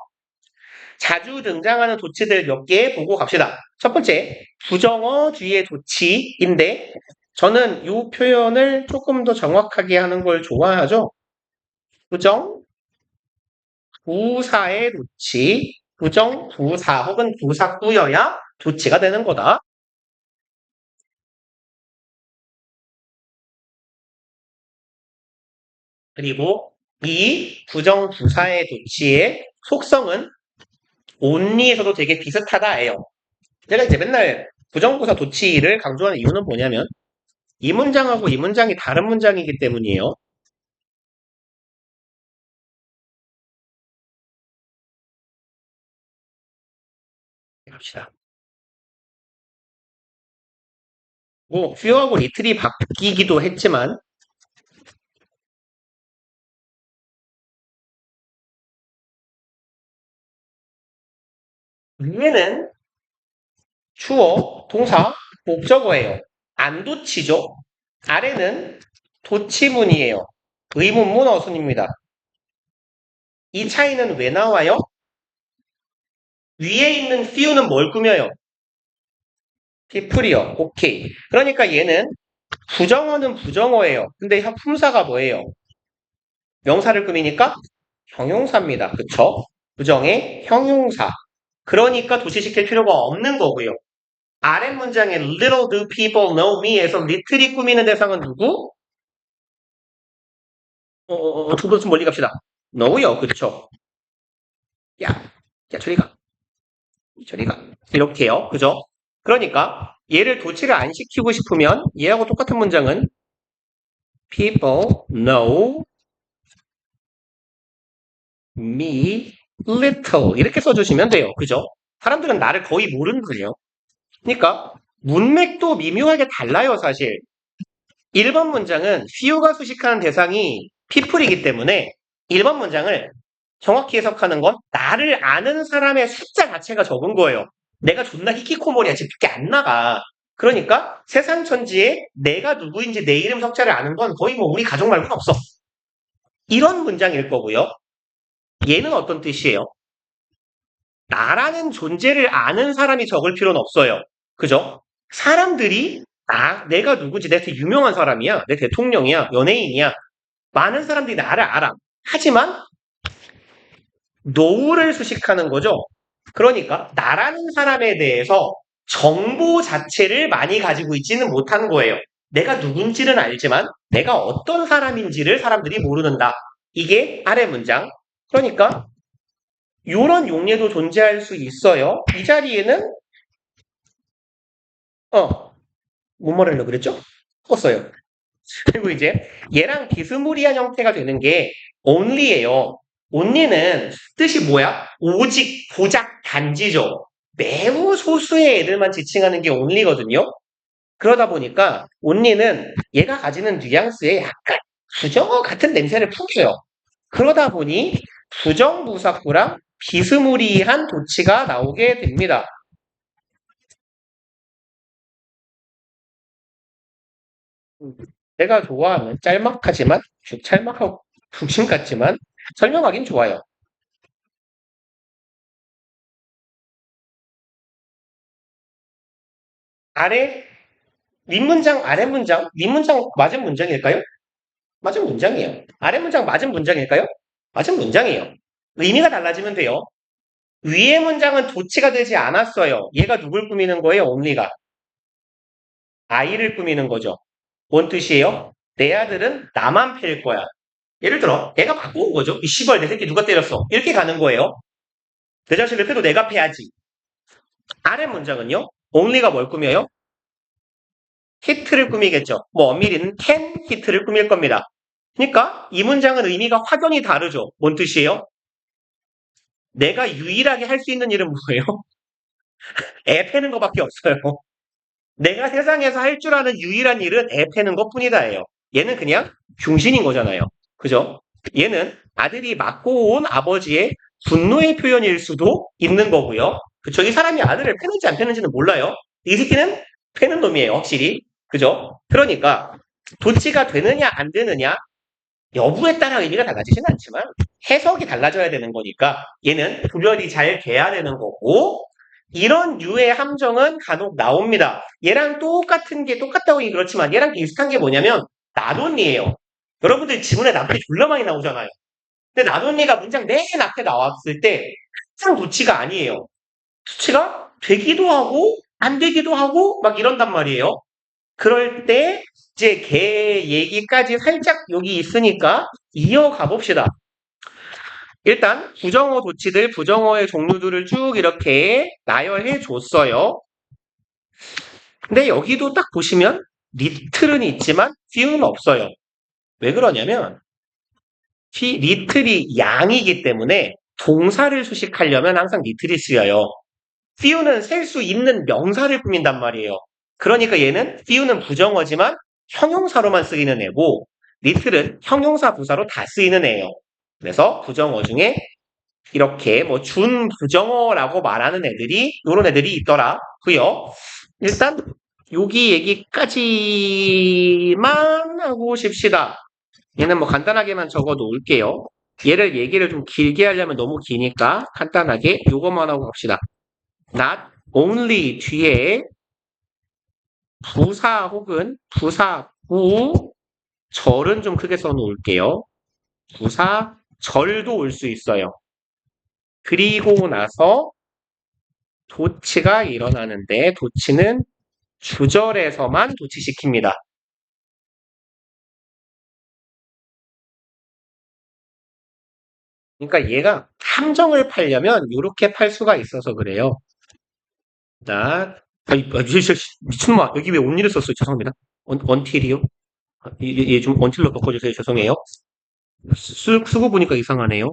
자주 등장하는 도치들 몇 개 보고 갑시다. 첫 번째, 부정어 뒤에 도치인데 저는 이 표현을 조금 더 정확하게 하는 걸 좋아하죠. 부정, 부사의 도치, 부정, 부사 혹은 부사구여야 도치가 되는 거다. 그리고 이 부정, 부사의 도치의 속성은 only에서도 되게 비슷하다예요. 제가 이제 맨날 부정부사 도치를 강조하는 이유는 뭐냐면 이 문장하고 이 문장이 다른 문장이기 때문이에요. 갑시다. 뭐 few하고 little이 바뀌기도 했지만 위에는 주어, 동사, 목적어예요. 안 도치죠. 아래는 도치문이에요. 의문문 어순입니다. 이 차이는 왜 나와요? 위에 있는 few는 뭘 꾸며요? people이요. 오케이. 그러니까 얘는 부정어는 부정어예요. 근데 품사가 뭐예요? 명사를 꾸미니까 형용사입니다. 그쵸? 부정의 형용사. 그러니까 도치시킬 필요가 없는 거고요. 아랫 문장에 little do people know me에서 little이 꾸미는 대상은 누구? 두 번씩 멀리 갑시다. know요. 그쵸? 야, 저리 가. 저리 가. 이렇게요. 그죠? 그러니까 얘를 도치를 안 시키고 싶으면 얘하고 똑같은 문장은 people know me little 이렇게 써주시면 돼요. 그죠? 사람들은 나를 거의 모르는걸요. 그러니까 문맥도 미묘하게 달라요, 사실. 1번 문장은 few가 수식하는 대상이 people이기 때문에 1번 문장을 정확히 해석하는 건 나를 아는 사람의 숫자 자체가 적은 거예요. 내가 존나 히키코모리야. 집밖에 안 나가. 그러니까 세상 천지에 내가 누구인지 내 이름 석자를 아는 건 거의 뭐 우리 가족 말고는 없어. 이런 문장일 거고요. 얘는 어떤 뜻이에요? 나라는 존재를 아는 사람이 적을 필요는 없어요. 그죠? 사람들이 내가 누구지? 내 되게 유명한 사람이야. 내 대통령이야. 연예인이야. 많은 사람들이 나를 알아. 하지만 노우를 수식하는 거죠. 그러니까 나라는 사람에 대해서 정보 자체를 많이 가지고 있지는 못한 거예요. 내가 누군지는 알지만 내가 어떤 사람인지를 사람들이 모르는다. 이게 아래 문장. 그러니까 이런 용례도 존재할 수 있어요. 이 자리에는 뭔 말하려고 그랬죠? 컸어요. 그리고 이제 얘랑 비스무리한 형태가 되는 게 only예요. only는 뜻이 뭐야? 오직, 고작, 단지죠. 매우 소수의 애들만 지칭하는 게 only거든요. 그러다 보니까 only는 얘가 가지는 뉘앙스에 약간 부정어 같은 냄새를 풍겨요. 그러다 보니 부정부사구랑 비스무리한 도치가 나오게 됩니다. 내가 좋아하는 짤막하지만 짤막하고 중심 같지만 설명하긴 좋아요. 아래 윗문장 아래 문장 윗문장 맞은 문장일까요? 맞은 문장이에요. 아래 문장 맞은 문장일까요? 맞은 문장이에요. 의미가 달라지면 돼요. 위의 문장은 도치가 되지 않았어요. 얘가 누굴 꾸미는 거예요? only가 아이를 꾸미는 거죠. 뭔 뜻이에요? 내 아들은 나만 팰 거야. 예를 들어 애가 바꿔온 거죠. 이 씨발 내 새끼 누가 때렸어. 이렇게 가는 거예요. 내 자식을 패도 내가 패야지. 아래 문장은요. only가 뭘 꾸며요? 히트를 꾸미겠죠. 뭐 엄밀히는 can 히트를 꾸밀 겁니다. 그러니까 이 문장은 의미가 확연히 다르죠. 뭔 뜻이에요? 내가 유일하게 할 수 있는 일은 뭐예요? 애 패는 것밖에 없어요. 내가 세상에서 할 줄 아는 유일한 일은 애 패는 것뿐이다예요. 얘는 그냥 중신인 거잖아요. 그죠? 얘는 아들이 맞고 온 아버지의 분노의 표현일 수도 있는 거고요. 그쵸? 이 사람이 아들을 패는지 안 패는지는 몰라요. 이 새끼는 패는 놈이에요, 확실히. 그죠? 그러니까 도치가 되느냐 안 되느냐 여부에 따라 의미가 달라지진 않지만 해석이 달라져야 되는 거니까 얘는 구별이 잘 돼야 되는 거고 이런 류의 함정은 간혹 나옵니다. 얘랑 똑같은 게 똑같다고 하긴 그렇지만 얘랑 비슷한 게 뭐냐면 나돈니예요. 여러분들 지문에 나돈니 졸라 많이 나오잖아요. 근데 나돈니가 문장 맨 앞에 나왔을 때 항상 도치가 아니에요. 도치가 되기도 하고 안 되기도 하고 막 이런단 말이에요. 그럴 때 이제 걔 얘기까지 살짝 여기 있으니까 이어가 봅시다. 일단 부정어 도치들, 부정어의 종류들을 쭉 이렇게 나열해 줬어요. 근데 여기도 딱 보시면 리틀은 있지만 few는 없어요. 왜 그러냐면 리틀이 양이기 때문에 동사를 수식하려면 항상 리틀이 쓰여요. few는 셀 수 있는 명사를 꾸민단 말이에요. 그러니까 얘는 few는 부정어지만 형용사로만 쓰이는 애고 리틀은 형용사 부사로 다 쓰이는 애예요. 그래서 부정어 중에 이렇게 뭐 준부정어라고 말하는 애들이 이런 애들이 있더라고요. 일단 여기 얘기까지만 하고 싶시다. 얘는 뭐 간단하게만 적어 놓을게요. 얘를 얘기를 좀 길게 하려면 너무 기니까 간단하게 요것만 하고 갑시다. not only 뒤에 부사 혹은 부사 부, 절은 좀 크게 써놓을게요. 부사, 절도 올 수 있어요. 그리고 나서 도치가 일어나는데 도치는 주절에서만 도치시킵니다. 그러니까 얘가 함정을 팔려면 이렇게 팔 수가 있어서 그래요. 자, 미친놈아, 여기 왜 온리를 썼어요? 죄송합니다. 언틸이요? 얘 좀 언틸로 바꿔주세요. 죄송해요. 쓰고 보니까 이상하네요.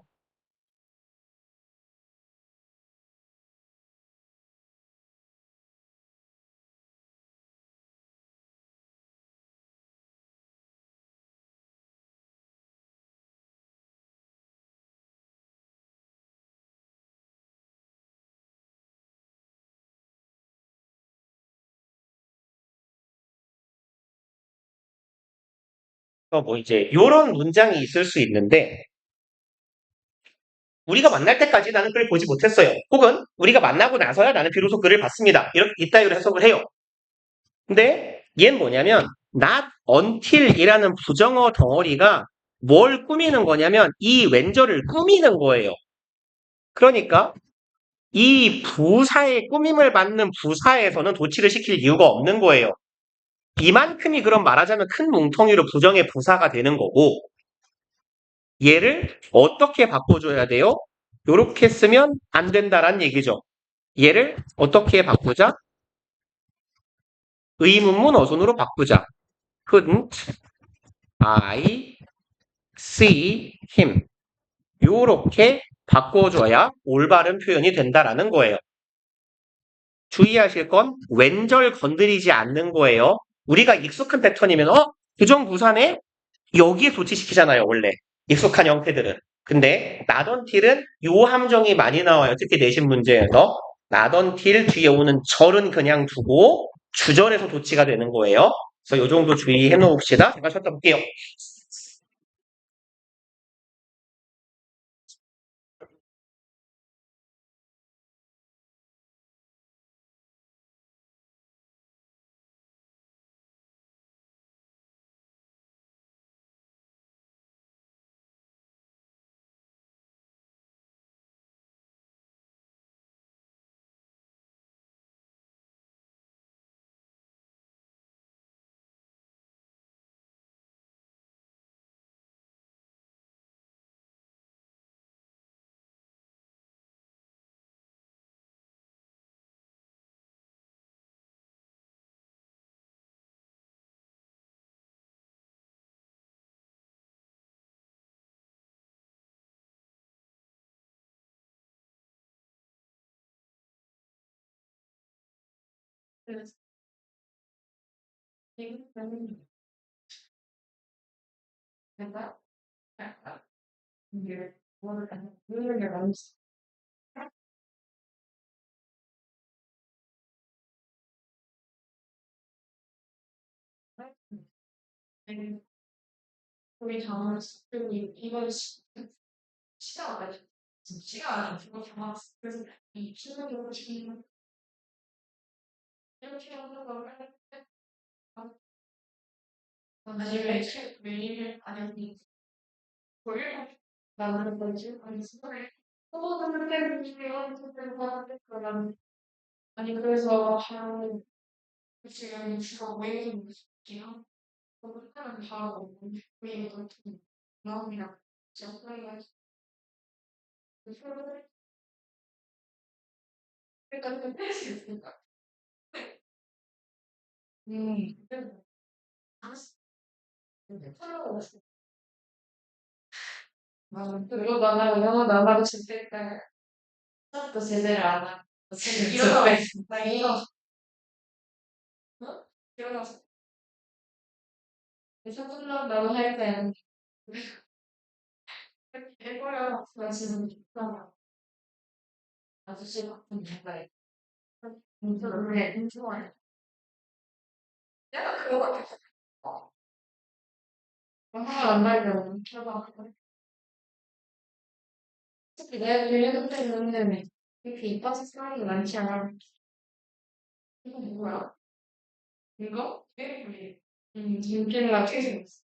뭐 이제 요런 문장이 있을 수 있는데 우리가 만날 때까지 나는 글을 보지 못했어요. 혹은 우리가 만나고 나서야 나는 비로소 글을 봤습니다. 이렇게 이따위로 해석을 해요. 근데 얘는 뭐냐면 not until이라는 부정어 덩어리가 뭘 꾸미는 거냐면 이 왼절을 꾸미는 거예요. 그러니까 이 부사의 꾸밈을 받는 부사에서는 도치를 시킬 이유가 없는 거예요. 이만큼이 그럼 말하자면 큰 뭉텅이로 부정의 부사가 되는 거고 얘를 어떻게 바꿔줘야 돼요? 요렇게 쓰면 안 된다란 얘기죠. 얘를 어떻게 바꾸자? 의문문 어순으로 바꾸자. couldn't I see him. 요렇게 바꿔줘야 올바른 표현이 된다라는 거예요. 주의하실 건 왼절 건드리지 않는 거예요. 우리가 익숙한 패턴이면 부정부사네? 여기에 도치시키잖아요, 원래. 익숙한 형태들은. 근데 나던틸은 요 함정이 많이 나와요. 특히 내신 문제에서. 나던틸 뒤에 오는 절은 그냥 두고 주절에서 도치가 되는 거예요. 그래서 요 정도 주의해 놓읍시다. 제가 쉬었다 볼게요. 그래서 지금은 내가 약간 이게 뭐를 하는 게 많이 우리 장을 이걸 시간 안 돼. 시간 안 주고 장을 그래서 이 신경을 지금 이렇게 하는 거를 아니면 매일 아니 월요일 나가는 건지 아니 수요일 또는 때는 중요한 그런 아니 그래서 바로 지금 주로 모임이 있기랑 그렇다는 바로 모임 같은 마음이랑 정말 그러니까 좀 뺄수 있으니까 음 그리고 나는 영어 나가고 싶을 때 또 제대로 안 하고 일어나 나 일어나 어? 일어나서 첫날랑 나도 할 때 해보려 나 지금 있잖아 아저씨 같은 뭔가 그래 좋아해 내가 그거 같아 영화가 안 나려고 해봐 특히 내가 들리는 때는 이렇게 이빠진 사람이 많지 않아 이거 뭐야? 이거? 게임이 김필라 퇴직했어.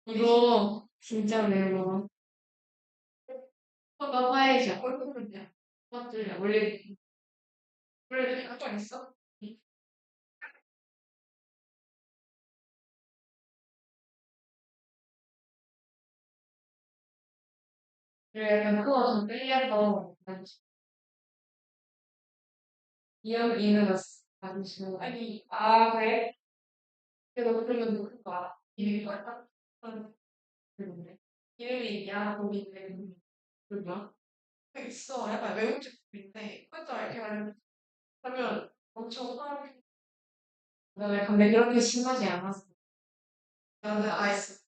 이거 진짜 매워. 가 화해자. 꼴꼴꼴이야. 맞들려. 원래 걱정 있어? 그래, 약간 그거 좀 끌려서 이해는 받으시는 거 아니, 그래? 그래도 그러면 그거 알아? 이름이 뭐야? 그런데. 이름이 야곱인데, 그거 있어. 약간 외국 제품인데, 그것도 알게 하면 엄청 화나게. 나는 근데 그렇게 심하지 않았어. 나는 아이스.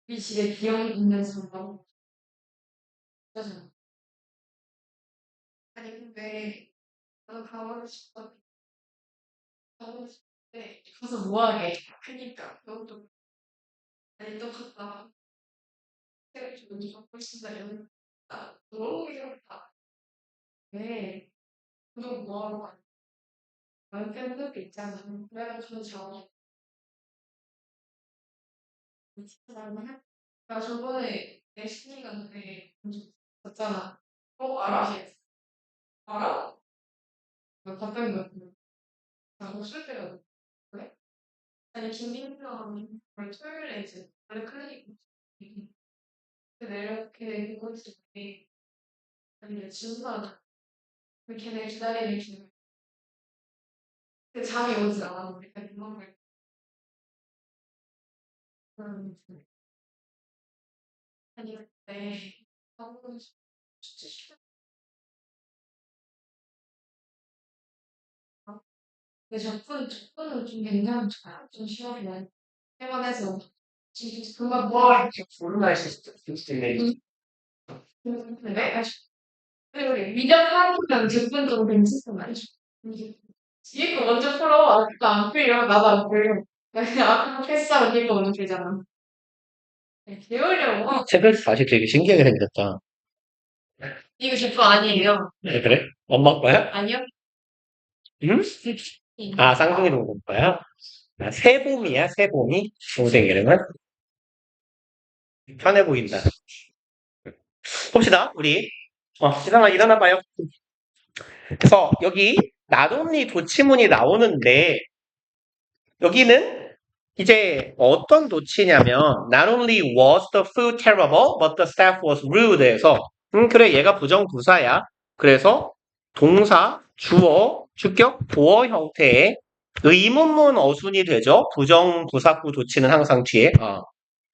우리 집에 비형 있는 사람 짜증나. 아니, 근데 나도 가보고 싶어. 가보고 싶은데, 가서 뭐 하게? 그니까, 너도, 아니, 또 갔다. 제가 좀 갖고 싶다, 이러면, 너무 싫다. 왜? 너 뭐 하러 가? 나는 팬들도 있잖아. 그래가지고 저, 진짜 나는 나 저번에 내 신이 갔는데, 봤잖아. 알아? 알아? 나 갑자기 나 웃을 때가 그래? 아니, 김민경, 원래 토요일에 이제, 원래 클리닉, 이렇게 보고 있을 때, 아니, 진짜, 걔네 기다리는 중, 잠이 오지 않아. 약간 이런 걸. 음, 아니, 그때, 방금 진짜 싫어. 근데 접근은 좀 괜찮잖아. 좀 시원해. 할만해서. 진짜 금방 뭐, 모르나 있을 그래? 그리고 미적하니까 접근도 괜찮단 지 뒤에 거 먼저 풀어. 아까 안 풀려. 나도 안 풀려. 그냥 아까 패스하고 뒤에 거 먼저 풀잖아. 개어려워. 책을 다시 되게 신기하게 생겼다. 이거 제 거 아니에요. 네, 그래? 엄마 거야? 아니요? 응? 아, 쌍둥이 동생 거야? 아, 새봄이야, 새봄이? 동생 이름은? 편해 보인다. 봅시다, 우리. 시상아, 일어나 봐요. 그래서 여기 나돈니 도치문이 나오는데, 여기는 이제 어떤 도치냐면, not only was the food terrible, but the staff was rude에서, 그래, 얘가 부정부사야. 그래서 동사, 주어, 주격, 보어 형태의 의문문 어순이 되죠. 부정부사구 도치는 항상 뒤에.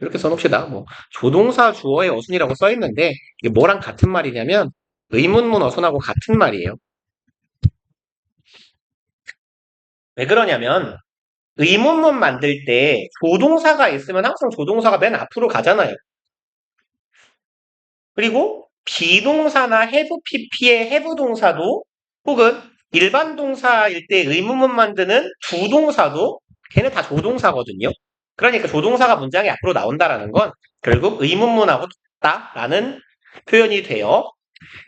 이렇게 써놓읍시다. 뭐 조동사 주어의 어순이라고 써 있는데 이게 뭐랑 같은 말이냐면 의문문 어순하고 같은 말이에요. 왜 그러냐면 의문문 만들 때 조동사가 있으면 항상 조동사가 맨 앞으로 가잖아요. 그리고 비동사나 have pp의 have 동사도 혹은 일반 동사일 때 의문문 만드는 부동사도 걔네 다 조동사거든요. 그러니까 조동사가 문장에 앞으로 나온다라는 건 결국 의문문하고 같다라는 표현이 돼요.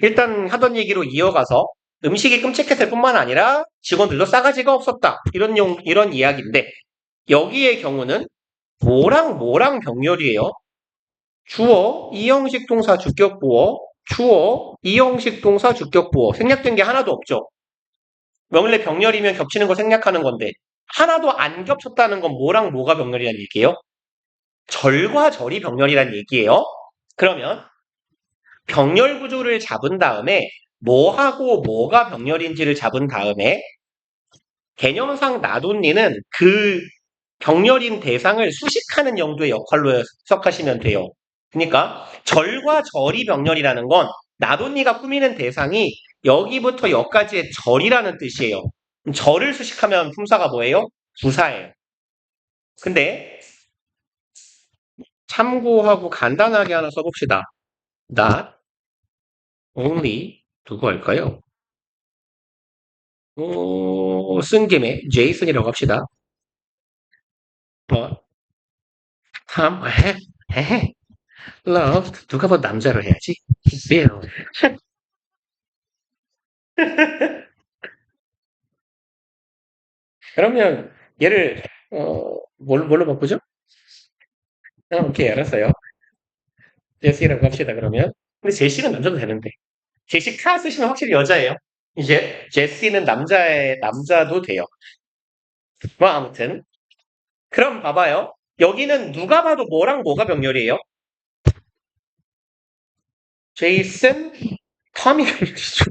일단 하던 얘기로 이어가서 음식이 끔찍했을 뿐만 아니라 직원들도 싸가지가 없었다. 이런 이야기인데 여기의 경우는 뭐랑 병렬이에요. 주어, 이형식 동사 주격 보어, 주어, 이형식 동사 주격 보어. 생략된 게 하나도 없죠. 원래 병렬이면 겹치는 걸 생략하는 건데 하나도 안 겹쳤다는 건 뭐랑 뭐가 병렬이라는 얘기예요? 절과 절이 병렬이라는 얘기예요. 그러면 병렬 구조를 잡은 다음에 뭐하고 뭐가 병렬인지를 잡은 다음에 개념상 나돈니는 그 병렬인 대상을 수식하는 용도의 역할로 해석하시면 돼요. 그러니까 절과 절이 병렬이라는 건 나돈니가 꾸미는 대상이 여기부터 여기까지의 절이라는 뜻이에요. 절을 수식하면 품사가 뭐예요? 부사예요. 근데 참고하고 간단하게 하나 써봅시다. not only 누구 할까요? 쓴 김에 제이슨이라고 합시다. 탐, loved 누가 봐 남자로 해야지. Bill 그러면 얘를 뭘로 바꾸죠? 오케이, 알았어요. 제시라고 합시다, 그러면. 근데 제시는 남자도 되는데. 제시카 쓰시면 확실히 여자예요. 이제 제시는 남자도 돼요. 뭐 아무튼 그럼 봐봐요. 여기는 누가 봐도 뭐랑 뭐가 병렬이에요? 제이슨, 톰이 병렬이죠.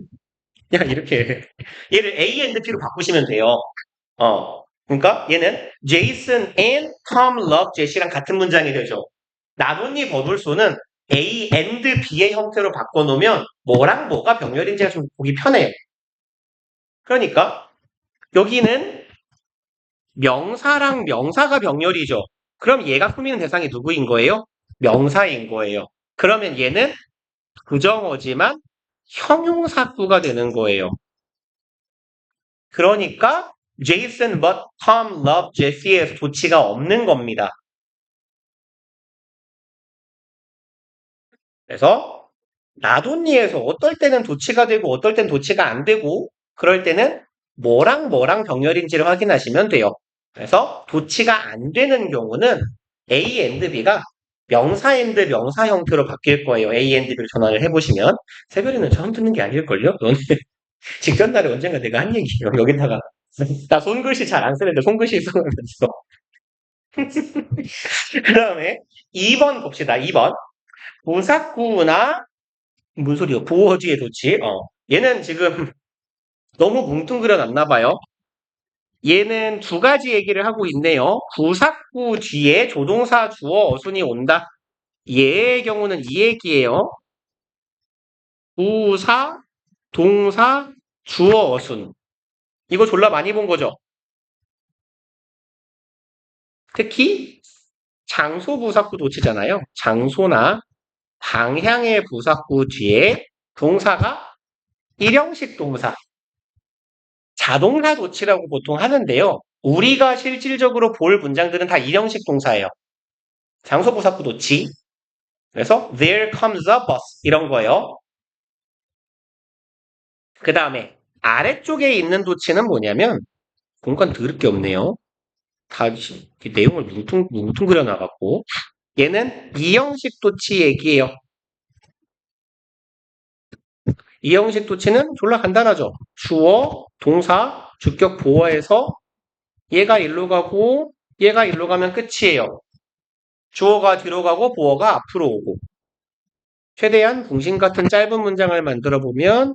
그냥 이렇게 얘를 A and P로 바꾸시면 돼요. 그러니까 얘는 제이슨 and Tom love 제시랑 같은 문장이 되죠. 나뭇잎 버블소는 A and B의 형태로 바꿔놓으면 뭐랑 뭐가 병렬인지가 좀 보기 편해요. 그러니까 여기는 명사랑 명사가 병렬이죠. 그럼 얘가 꾸미는 대상이 누구인 거예요? 명사인 거예요. 그러면 얘는 부정어지만 형용사구가 되는 거예요. 그러니까 Jason but Tom love Jesse에서 도치가 없는 겁니다. 그래서 나돈니에서 어떨 때는 도치가 되고 어떨 때는 도치가 안 되고 그럴 때는 뭐랑 뭐랑 병렬인지를 확인하시면 돼요. 그래서 도치가 안 되는 경우는 A and B가 명사 and 명사 형태로 바뀔 거예요. A and B를 전환을 해보시면 세별이는 처음 듣는 게 아닐걸요? 너는 직전날에 언젠가 내가 한 얘기예요. 여기다가 나 손글씨 잘 안 쓰는데 손글씨 써면서 그 다음에 2번 봅시다. 2번 부사구나 뭔 소리요? 보어 뒤에 도치. 얘는 지금 너무 뭉뚱그려 놨나 봐요. 얘는 두 가지 얘기를 하고 있네요. 부사구 뒤에 조동사 주어 어순이 온다. 얘의 경우는 이 얘기예요. 부사, 동사, 주어 어순. 이거 졸라 많이 본 거죠. 특히 장소 부사구 도치잖아요. 장소나 방향의 부사구 뒤에 동사가 일형식 동사, 자동사 도치라고 보통 하는데요. 우리가 실질적으로 볼 문장들은 다 일형식 동사예요. 장소 부사구 도치. 그래서 there comes a bus 이런 거예요. 그 다음에 아래쪽에 있는 도치는 뭐냐면 공간 더럽게 없네요. 다 내용을 뭉뚱그려 나갔고 얘는 이형식 도치 얘기예요. 이형식 도치는 졸라 간단하죠. 주어, 동사, 주격 보어에서 얘가 일로 가고 얘가 일로 가면 끝이에요. 주어가 뒤로 가고 보어가 앞으로 오고 최대한 공신 같은 짧은 문장을 만들어 보면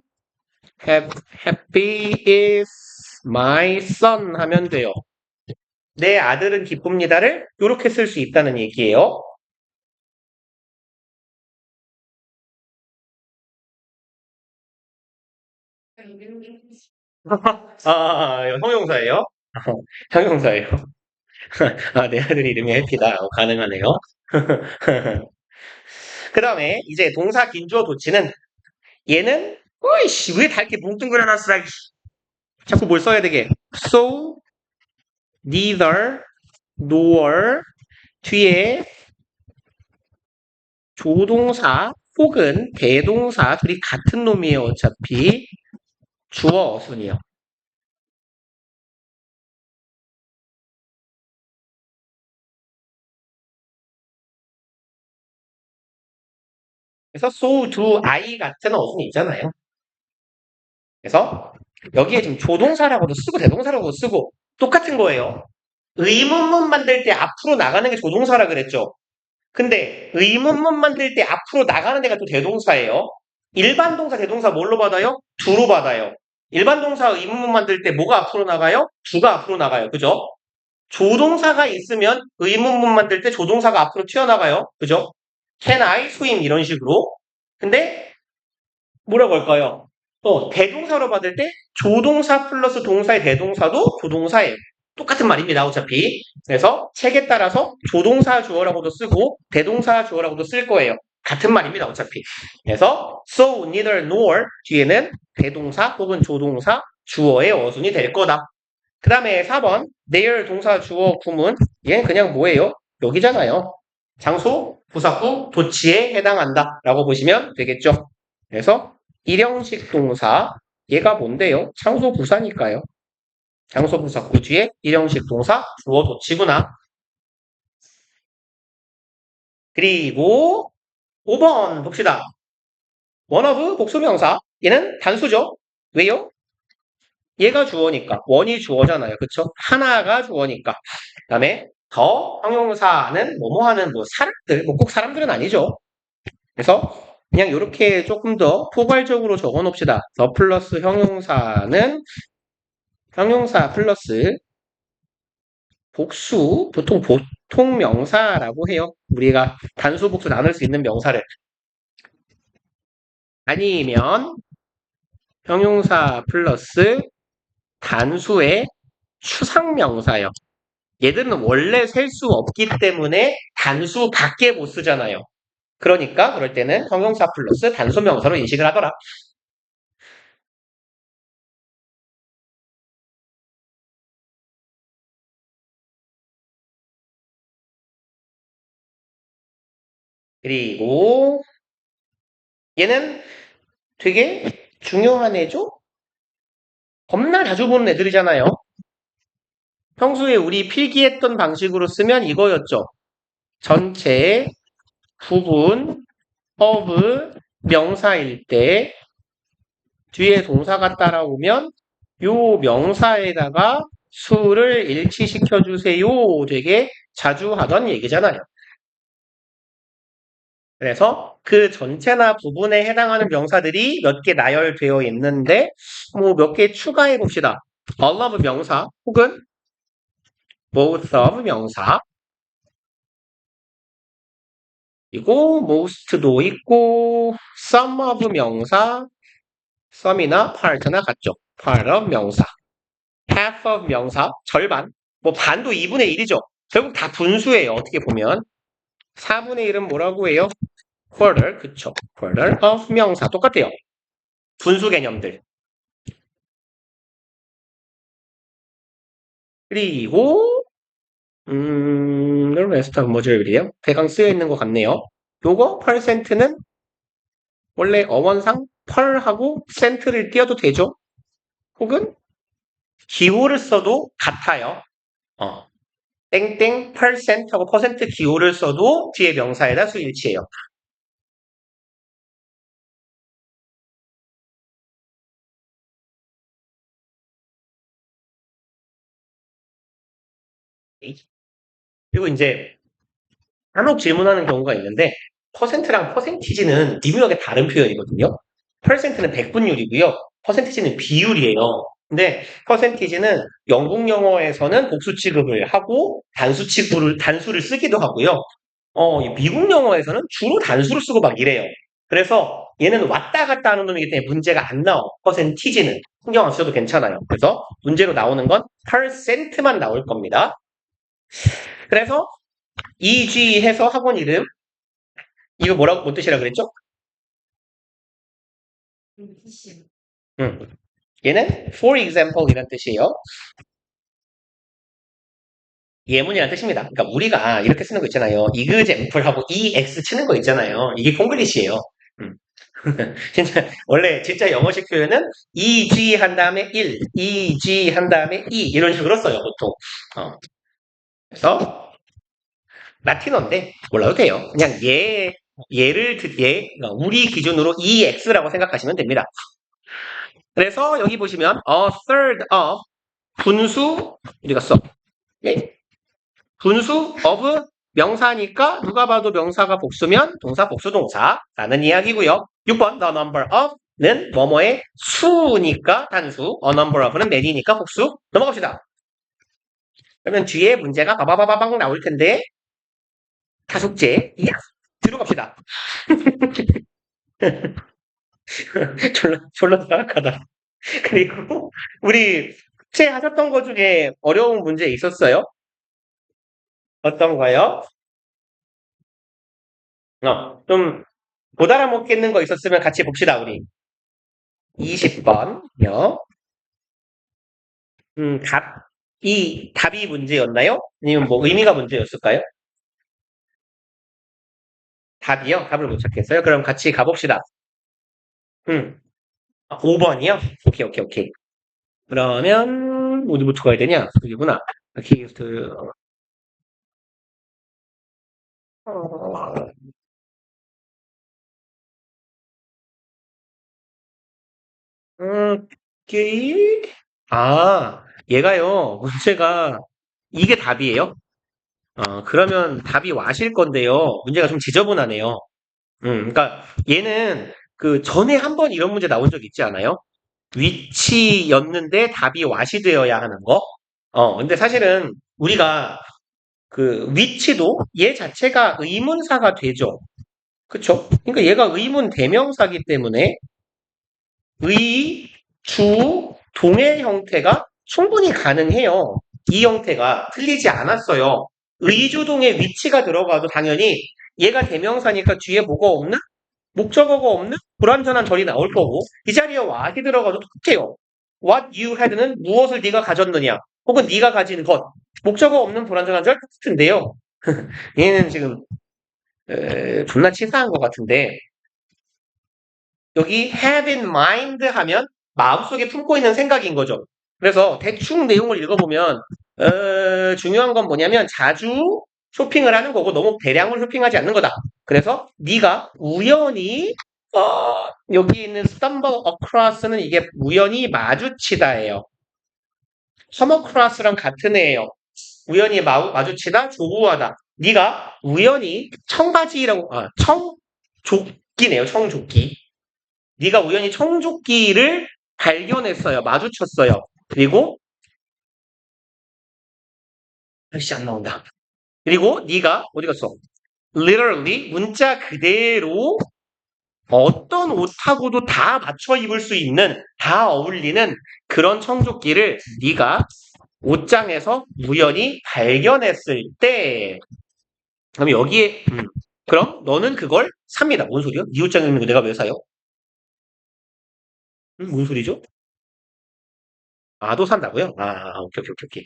Happy is my son 하면 돼요. 내 아들은 기쁩니다를 이렇게 쓸 수 있다는 얘기예요. 형용사예요? 형용사예요. 내 아들 이름이 해피다. 가능하네요. 그 다음에 이제 동사 긴주어 도치는 얘는 어이씨 왜 다 이렇게 뭉뚱그려놨어 자꾸 뭘 써야 되게 so, neither, nor 뒤에 조동사 혹은 대동사 둘이 같은 놈이에요. 어차피 주어 어순이요. 그래서 so, do, I 같은 어순이 있잖아요. 그래서 여기에 지금 조동사라고도 쓰고 대동사라고도 쓰고 똑같은 거예요. 의문문 만들 때 앞으로 나가는 게 조동사라 그랬죠. 근데 의문문 만들 때 앞으로 나가는 데가 또 대동사예요. 일반 동사 대동사 뭘로 받아요? 두로 받아요. 일반 동사 의문문 만들 때 뭐가 앞으로 나가요? 두가 앞으로 나가요. 그죠? 조동사가 있으면 의문문 만들 때 조동사가 앞으로 튀어나가요. 그죠? Can I swim 이런 식으로. 근데 뭐라고 할까요? 대동사로 받을 때 조동사 플러스 동사의 대동사도 조동사예요. 똑같은 말입니다. 어차피. 그래서 책에 따라서 조동사 주어라고도 쓰고 대동사 주어라고도 쓸 거예요. 같은 말입니다. 어차피. 그래서 so, neither, nor 뒤에는 대동사 혹은 조동사 주어의 어순이 될 거다. 그 다음에 4번 their 동사 주어 구문 얘는 그냥 뭐예요? 여기잖아요. 장소, 부사구, 도치에 해당한다 라고 보시면 되겠죠. 그래서 일형식 동사 얘가 뭔데요? 창소 부사니까요. 장소 부사 구주의 일형식 동사 주어 도치구나. 그리고 5번 봅시다. one of 복수명사. 얘는 단수죠. 왜요? 얘가 주어니까. 원이 주어잖아요. 그쵸? 하나가 주어니까. 그 다음에 더 형용사는 뭐뭐 하는 뭐 사람들, 뭐 꼭 사람들은 아니죠. 그래서 그냥 이렇게 조금 더 포괄적으로 적어 놓읍시다. 더 플러스 형용사는 형용사 플러스 복수, 보통 명사라고 해요. 우리가 단수, 복수 나눌 수 있는 명사를. 아니면 형용사 플러스 단수의 추상명사요. 얘들은 원래 셀 수 없기 때문에 단수밖에 못 쓰잖아요. 그러니까 그럴 때는 형용사 플러스 단수명사로 인식을 하더라. 그리고 얘는 되게 중요한 애죠? 겁나 자주 보는 애들이잖아요. 평소에 우리 필기했던 방식으로 쓰면 이거였죠. 전체 부분 of 명사일 때 뒤에 동사가 따라오면 요 명사에다가 수를 일치시켜 주세요. 되게 자주 하던 얘기잖아요. 그래서 그 전체나 부분에 해당하는 명사들이 몇 개 나열되어 있는데 뭐 몇 개 추가해 봅시다. all of 명사 혹은 both of 명사 그리고 most도 있고 some of 명사 some이나 part나 같죠. part of 명사 half of 명사 절반 뭐 반도 2분의 1이죠. 결국 다 분수예요. 어떻게 보면 4분의 1은 뭐라고 해요? quarter 그쵸. quarter of 명사 똑같아요. 분수 개념들. 그리고 레스트 모듈이에요. 대강 쓰여 있는 것 같네요. 요거 퍼센트는 원래 어원상 펄하고 센트를 띄워도 되죠. 혹은 기호를 써도 같아요. 땡땡 퍼센트하고 퍼센트 기호를 써도 뒤에 명사에다 수일치예요. 그리고 이제 간혹 질문하는 경우가 있는데 퍼센트랑 퍼센티지는 미묘하게 다른 표현이거든요. 퍼센트는 백분율이고요. 퍼센티지는 비율이에요. 근데 퍼센티지는 영국 영어에서는 복수 취급을 하고 단수를 쓰기도 하고요. 미국 영어에서는 주로 단수를 쓰고 막 이래요. 그래서 얘는 왔다 갔다 하는 놈이기 때문에 문제가 안 나와. 퍼센티지는 신경 안 써도 괜찮아요. 그래서 문제로 나오는 건 퍼센트만 나올 겁니다. 그래서 EG 해서 학원 이름 이거 뭐라고 뭔 뜻이라 그랬죠? 얘는 for example 이란 뜻이에요. 예문이란 뜻입니다. 그러니까 우리가 이렇게 쓰는 거 있잖아요. example하고 ex 치는 거 있잖아요. 이게 콩글리시예요. 음. 진짜 영어식 표현은 eg 한 다음에 1, eg 한 다음에 2 이런 식으로 써요, 보통. 그래서 라틴어인데 몰라도 돼요. 그냥 그러니까 우리 기준으로 ex라고 생각하시면 됩니다. 그래서 여기 보시면 a third of 분수 어디 갔어? 예? 분수 of 명사니까 누가 봐도 명사가 복수면 동사 복수 동사라는 이야기고요. 6번 the number of는 뭐뭐의 수니까 단수, a number of는 many니까 복수. 넘어갑시다. 그러면 뒤에 문제가 바바바바방 나올 텐데 다속제 뒤로 갑시다. 졸라 사악하다. 그리고 우리 숙제 하셨던 것 중에 어려운 문제 있었어요? 어떤 거요? 좀 못 알아먹겠는 거 있었으면 같이 봅시다, 우리. 20번요. 답이 문제였나요? 아니면 뭐 의미가 문제였을까요? 답이요? 답을 못 찾겠어요? 그럼 같이 가봅시다. 5번이요? 오케이. 그러면 어디부터 가야 되냐? 여기구나. 키스트, 어, 기, 얘가요, 문제가, 이게 답이에요? 그러면 답이 와실 건데요. 문제가 좀 지저분하네요. 그러니까 얘는 그 전에 한 번 이런 문제 나온 적 있지 않아요? 위치였는데 답이 와시 되어야 하는 거? 근데 사실은 우리가 그 위치도 얘 자체가 의문사가 되죠. 그쵸? 그러니까 얘가 의문 대명사기 때문에 의, 주, 동의 형태가 충분히 가능해요. 이 형태가 틀리지 않았어요. 의주동의 위치가 들어가도 당연히 얘가 대명사니까 뒤에 뭐가 없나? 목적어가 없는 불완전한 절이 나올 거고 이 자리에 what이 들어가도 똑같아요. What you had는 무엇을 네가 가졌느냐 혹은 네가 가진 것 목적어 없는 불완전한 절 똑같은데요. 얘는 지금 존나 치사한 것 같은데 여기 have in mind 하면 마음속에 품고 있는 생각인 거죠. 그래서 대충 내용을 읽어보면 중요한 건 뭐냐면 자주 쇼핑을 하는 거고 너무 대량으로 쇼핑하지 않는 거다. 그래서 네가 우연히 여기 있는 stumble across는 이게 우연히 마주치다예요. come across랑 같은 애예요. 우연히 마주치다, 조우하다. 네가 우연히 청바지라고 청조끼네요. 청조끼. 네가 우연히 청조끼를 발견했어요. 마주쳤어요. 그리고 아씨 안 나온다. 그리고 네가 어디 갔어? literally 문자 그대로 어떤 옷하고도 다 맞춰 입을 수 있는 다 어울리는 그런 청조끼를 네가 옷장에서 우연히 발견했을 때 그럼 여기에 그럼 너는 그걸 삽니다. 뭔 소리야? 네 옷장에 있는 거 내가 왜 사요? 뭔 소리죠? 또 산다고요? 오케이, 오케이, 오케이, 오케이.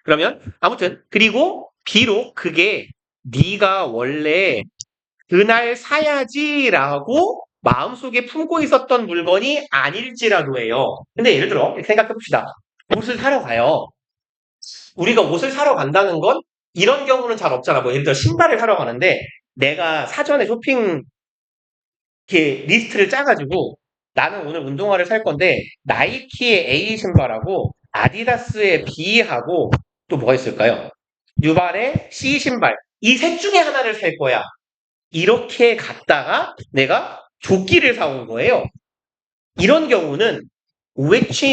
그러면 아무튼 그리고 비록 그게 네가 원래 그날 사야지라고 마음속에 품고 있었던 물건이 아닐지라도 해요. 근데 예를 들어 이렇게 생각해 봅시다. 옷을 사러 가요. 우리가 옷을 사러 간다는 건 이런 경우는 잘 없잖아. 뭐 예를 들어 신발을 사러 가는데 내가 사전에 쇼핑 이렇게 리스트를 짜가지고 나는 오늘 운동화를 살 건데 나이키의 A 신발하고 아디다스의 B하고 또 뭐가 있을까요? 뉴발의 C 신발 이 셋 중에 하나를 살 거야. 이렇게 갔다가 내가 조끼를 사온 거예요. 이런 경우는 which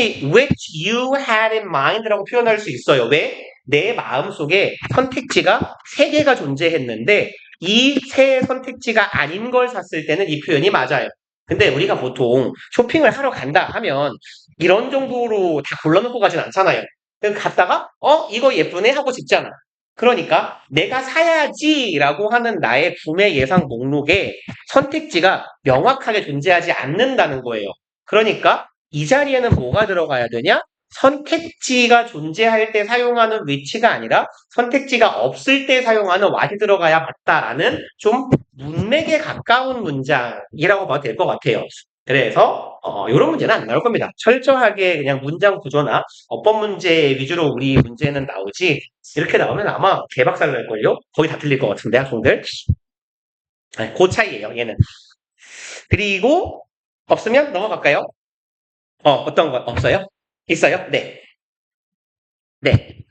you had in mind라고 표현할 수 있어요. 왜? 내 마음속에 선택지가 세 개가 존재했는데 이 세 선택지가 아닌 걸 샀을 때는 이 표현이 맞아요. 근데 우리가 보통 쇼핑을 하러 간다 하면 이런 정도로 다 골라놓고 가진 않잖아요. 그냥 갔다가 이거 예쁘네 하고 집잖아. 그러니까 내가 사야지라고 하는 나의 구매 예상 목록에 선택지가 명확하게 존재하지 않는다는 거예요. 그러니까 이 자리에는 뭐가 들어가야 되냐? 선택지가 존재할 때 사용하는 위치가 아니라 선택지가 없을 때 사용하는 what이 들어가야 맞다라는 좀 문맥에 가까운 문장이라고 봐도 될 것 같아요. 그래서 이런 문제는 안 나올 겁니다. 철저하게 그냥 문장 구조나 어법 문제 위주로 우리 문제는 나오지 이렇게 나오면 아마 개박살 날걸요? 거의 다 틀릴 것 같은데 학생들. 그 차이예요 얘는. 그리고 없으면 넘어갈까요? 어떤 거 없어요? 있어요? 네. 네.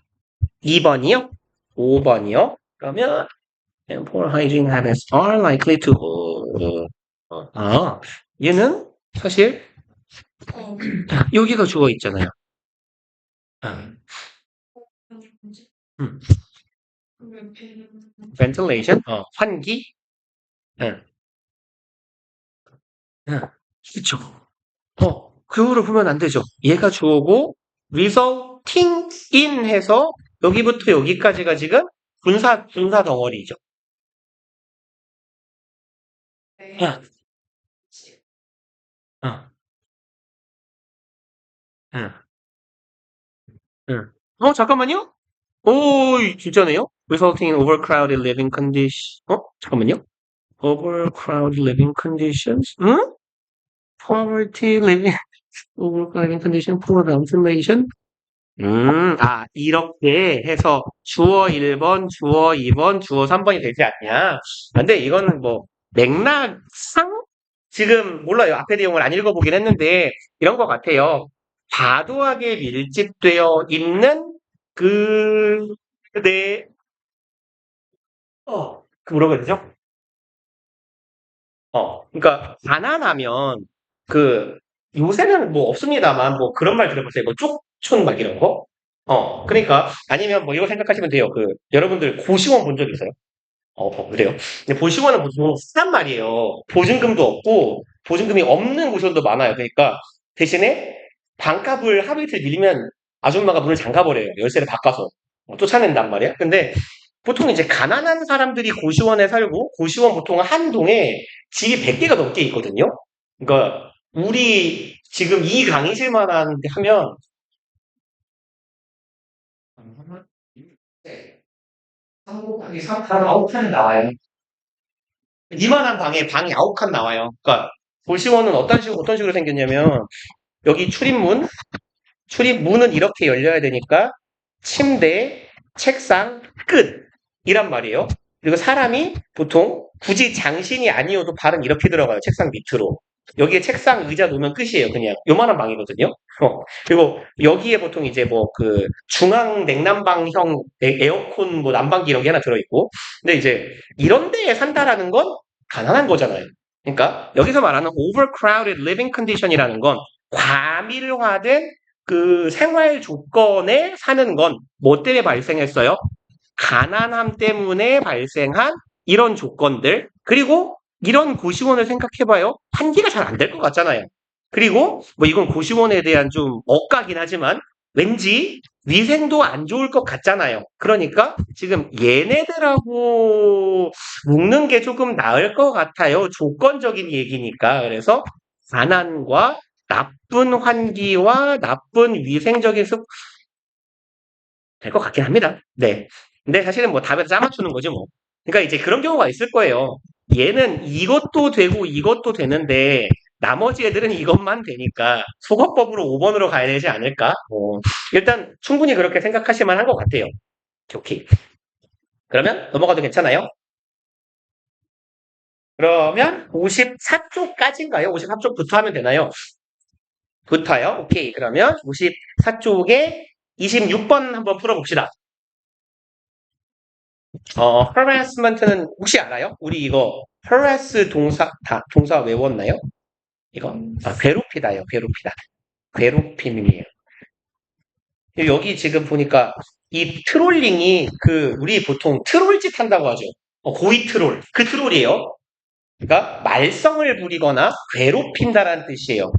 2번이요? 5번이요? 그러면 poor hygiene habits are likely to 얘는 사실 어, 여기가 주어 있잖아요. 아, 뭐지? 음, 그러면 배는 ventilation, 환기, 응, 응, 그쵸. 그거를 보면 안 되죠. 얘가 주어고 resulting in 해서 여기부터 여기까지가 지금 분사 덩어리죠. 배, 아, 아, 아, 응. 잠깐만요. 오, 진짜네요? Resulting in overcrowded living conditions. 잠깐만요. Overcrowded living conditions? 응? Poverty living, overcrowded living condition, poor ventilation. 이렇게 해서 주어 1번, 주어 2번, 주어 3번이 되지 않냐? 근데 이거는 뭐, 맥락상? 지금 몰라요. 앞에 내용을 안 읽어보긴 했는데, 이런 것 같아요. 과도하게 밀집되어 있는 그, 네, 뭐라고 해야 되죠? 그러니까, 가난하면, 그, 요새는 뭐 없습니다만, 뭐 그런 말 들어보세요. 뭐 쪽촌 막 이런 거? 그러니까, 아니면 뭐 이거 생각하시면 돼요. 여러분들 고시원 본 적 있어요? 그래요. 근데 고시원은 보통 싼 말이에요. 보증금도 없고, 보증금이 없는 고시원도 많아요. 그러니까, 대신에 반값을 하루 이틀 밀리면 아줌마가 문을 잠가버려요. 열쇠를 바꿔서. 쫓아낸단 말이야. 근데 보통 이제 가난한 사람들이 고시원에 살고, 고시원 보통 한 동에 집이 100개가 넘게 있거든요. 그러니까, 우리 지금 이 강의실만 하면, 한국방이 9칸이 나와요. 이만한 방에 방이 9칸 나와요. 그러니까, 고시원은 어떤 식으로 생겼냐면, 여기 출입문은 이렇게 열려야 되니까, 침대, 책상, 끝. 이란 말이에요. 그리고 사람이 보통 굳이 장신이 아니어도 발은 이렇게 들어가요. 책상 밑으로. 여기에 책상, 의자 놓으면 끝이에요. 그냥 요만한 방이거든요. 그리고 여기에 보통 이제 뭐 중앙 냉난방형 에어컨 뭐 난방기 이런 게 하나 들어있고. 근데 이제 이런 데에 산다라는 건 가난한 거잖아요. 그러니까 여기서 말하는 overcrowded living condition이라는 건 과밀화된 그 생활 조건에 사는 건 뭐 때문에 발생했어요? 가난함 때문에 발생한 이런 조건들, 그리고 이런 고시원을 생각해봐요. 환기가 잘 안 될 것 같잖아요. 그리고 뭐 이건 고시원에 대한 좀 억까긴 하지만 왠지 위생도 안 좋을 것 같잖아요. 그러니까 지금 얘네들하고 묶는 게 조금 나을 것 같아요. 조건적인 얘기니까. 그래서 가난과 나쁜 환기와 나쁜 위생적인 될 것 같긴 합니다. 네. 근데 사실은 뭐 답에서 짜맞추는 거죠, 뭐. 그러니까 이제 그런 경우가 있을 거예요. 얘는 이것도 되고 이것도 되는데 나머지 애들은 이것만 되니까 소거법으로 5번으로 가야 되지 않을까? 일단 충분히 그렇게 생각하실 만한 것 같아요. 오케이. 그러면 넘어가도 괜찮아요? 그러면 54쪽까지인가요? 54쪽부터 하면 되나요? 부터요? 오케이. 그러면 54쪽에 26번 한번 풀어봅시다. harassment는 혹시 알아요? 우리 이거 harass 동사 외웠나요? 이거 괴롭히다요. 괴롭히다. 괴롭힘이에요. 여기 지금 보니까 이 트롤링이 우리 보통 트롤짓 한다고 하죠. 고위 트롤. 그 트롤이에요. 그러니까 말썽을 부리거나 괴롭힌다라는 뜻이에요.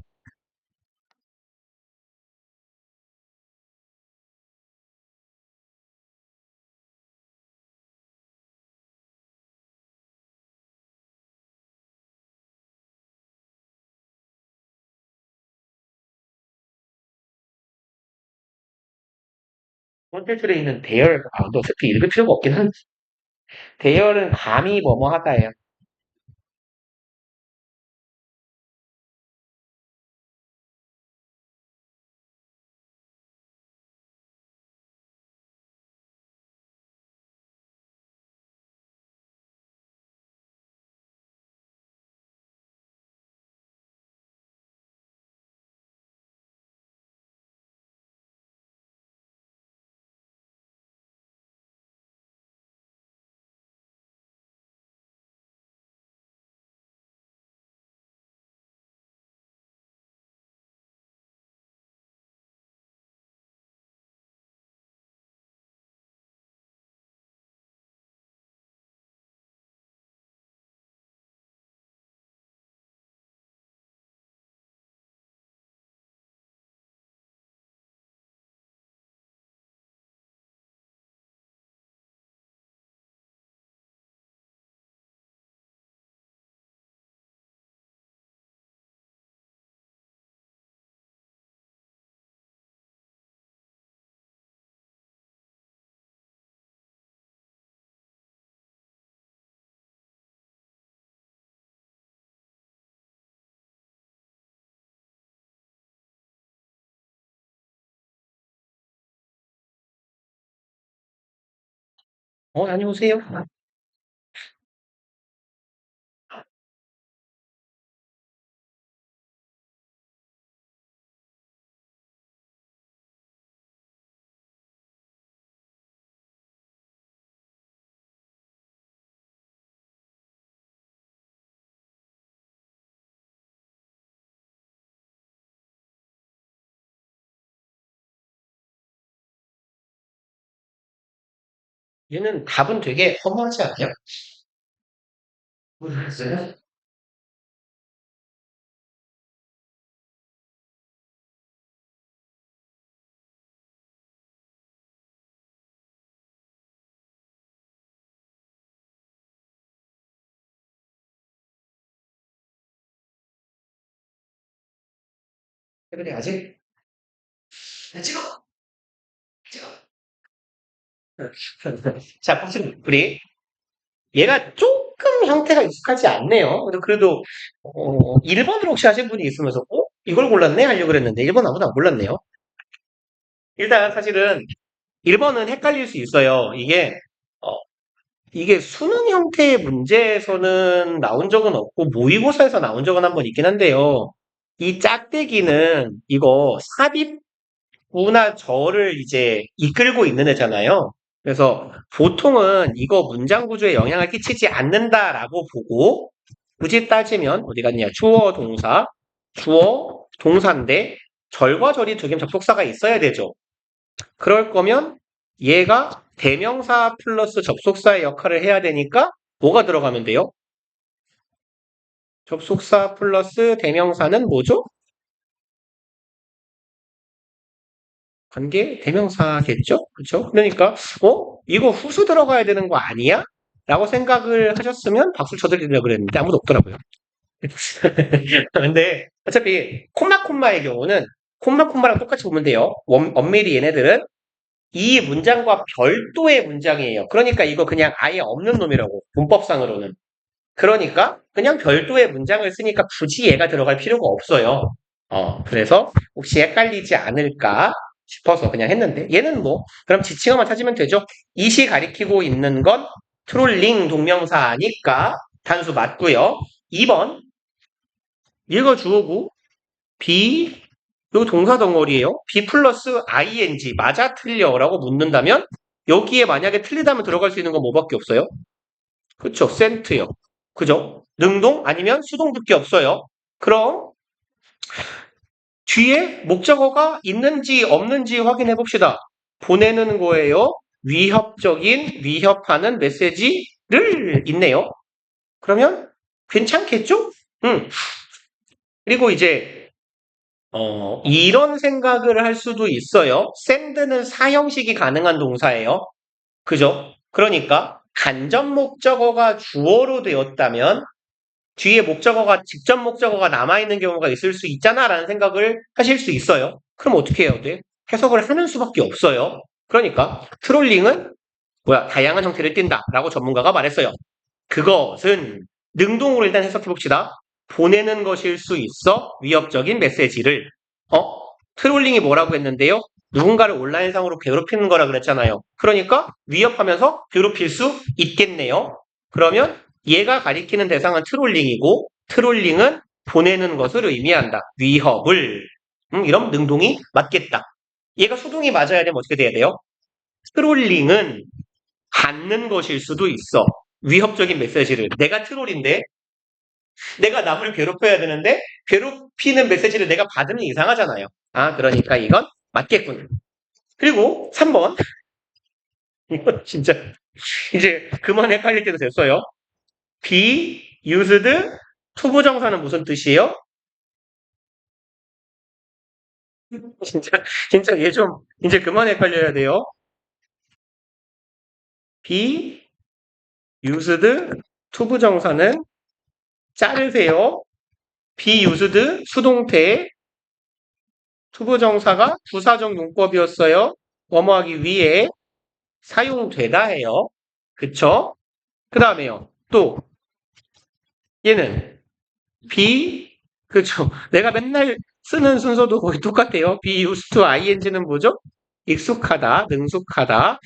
콘텐츠에 있는 대열, 너 어차피 읽을 필요가 없긴 한데, 대열은 감히 뭐뭐 하다예요. 다녀오세요. 얘는 답은 되게 허무하지 않아요? 모르겠어요. 그래, 아직 찍어. 자, 보시면 우리 얘가 조금 형태가 익숙하지 않네요. 그래도 1번을 혹시 하신 분이 있으면서 이걸 골랐네? 하려고 그랬는데 1번 아무도 안 골랐네요. 일단 사실은 1번은 헷갈릴 수 있어요. 어, 이게 수능 형태의 문제에서는 나온 적은 없고 모의고사에서 나온 적은 한 번 있긴 한데요. 이 짝대기는 이거 삽입구나 절을 이제 이끌고 있는 애잖아요. 그래서 보통은 이거 문장 구조에 영향을 끼치지 않는다라고 보고 굳이 따지면 어디 갔냐? 주어, 동사인데 절과 절이 두 개면 접속사가 있어야 되죠. 그럴 거면 얘가 대명사 플러스 접속사의 역할을 해야 되니까 뭐가 들어가면 돼요? 접속사 플러스 대명사는 뭐죠? 관계 대명사겠죠? 그렇죠? 그러니까 이거 후수 들어가야 되는 거 아니야? 라고 생각을 하셨으면 박수 쳐드리려고 그랬는데 아무도 없더라고요. 근데 어차피 콤마의 경우는 콤마랑 똑같이 보면 돼요. 엄밀히 얘네들은 이 문장과 별도의 문장이에요. 그러니까 이거 그냥 아예 없는 놈이라고 문법상으로는. 그러니까 그냥 별도의 문장을 쓰니까 굳이 얘가 들어갈 필요가 없어요. 그래서 혹시 헷갈리지 않을까 싶어서 그냥 했는데 얘는 뭐 그럼 지칭어만 찾으면 되죠. 이시 가리키고 있는 건 트롤링 동명사니까 단수 맞고요. 2번 얘가 주어고 be 요 동사 덩어리예요. be 플러스 ing 맞아 틀려라고 묻는다면 여기에 만약에 틀리다면 들어갈 수 있는 건 뭐밖에 없어요? 그쵸 센트요. 그죠? 능동 아니면 수동밖에 없어요. 그럼 뒤에 목적어가 있는지 없는지 확인해 봅시다. 보내는 거예요. 위협하는 메시지를 있네요. 그러면 괜찮겠죠? 응. 그리고 이제 이런 생각을 할 수도 있어요. send는 사형식이 가능한 동사예요. 그죠? 그러니까 간접 목적어가 주어로 되었다면 뒤에 직접 목적어가 남아있는 경우가 있을 수 있잖아 라는 생각을 하실 수 있어요. 그럼 어떻게 해야 돼? 해석을 하는 수밖에 없어요. 그러니까 트롤링은 다양한 형태를 띈다 라고 전문가가 말했어요. 그것은 능동으로 일단 해석해 봅시다. 보내는 것일 수 있어 위협적인 메시지를 트롤링이 뭐라고 했는데요? 누군가를 온라인상으로 괴롭히는 거라 그랬잖아요. 그러니까 위협하면서 괴롭힐 수 있겠네요. 그러면 얘가 가리키는 대상은 트롤링이고 트롤링은 보내는 것을 의미한다. 위협을. 이런 능동이 맞겠다. 얘가 수동이 맞아야 되면 어떻게 돼야 돼요? 트롤링은 받는 것일 수도 있어. 위협적인 메시지를. 내가 트롤인데 내가 남을 괴롭혀야 되는데 괴롭히는 메시지를 내가 받으면 이상하잖아요. 그러니까 이건 맞겠군. 그리고 3번. 이건 진짜 이제 그만 헷갈릴 때도 됐어요. be used 투부정사는 무슨 뜻이에요? 진짜 얘 좀 이제 그만 헷갈려야 돼요. be used 투부정사는 자르세요. be used 수동태 투부정사가 부사적 용법이었어요. 뭐뭐하기 위해 사용되다 해요. 그쵸? 그 다음에요. 또 얘는 그쵸? 내가 맨날 쓰는 순서도 거의 똑같아요. be used to ing는 뭐죠? 익숙하다, 능숙하다.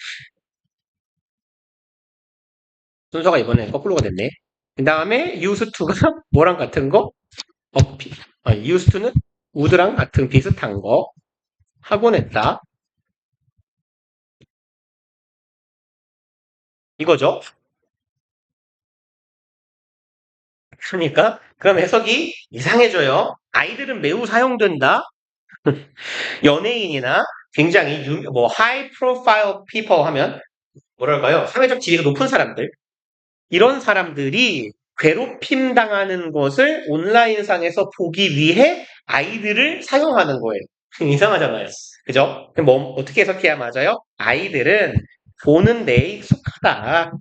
순서가 이번에 거꾸로가 됐네. 그 다음에 used to가 뭐랑 같은 거? used to는 would랑 같은 비슷한 거 하곤 했다. 이거죠. 그러니까 그럼 해석이 이상해져요. 아이들은 매우 사용된다. 연예인이나 굉장히 뭐 high profile people 하면 뭐랄까요? 사회적 지위가 높은 사람들. 이런 사람들이 괴롭힘 당하는 것을 온라인상에서 보기 위해 아이들을 사용하는 거예요. 이상하잖아요. 그죠? 그럼 뭐 어떻게 해석해야 맞아요? 아이들은 보는 데 익숙하다.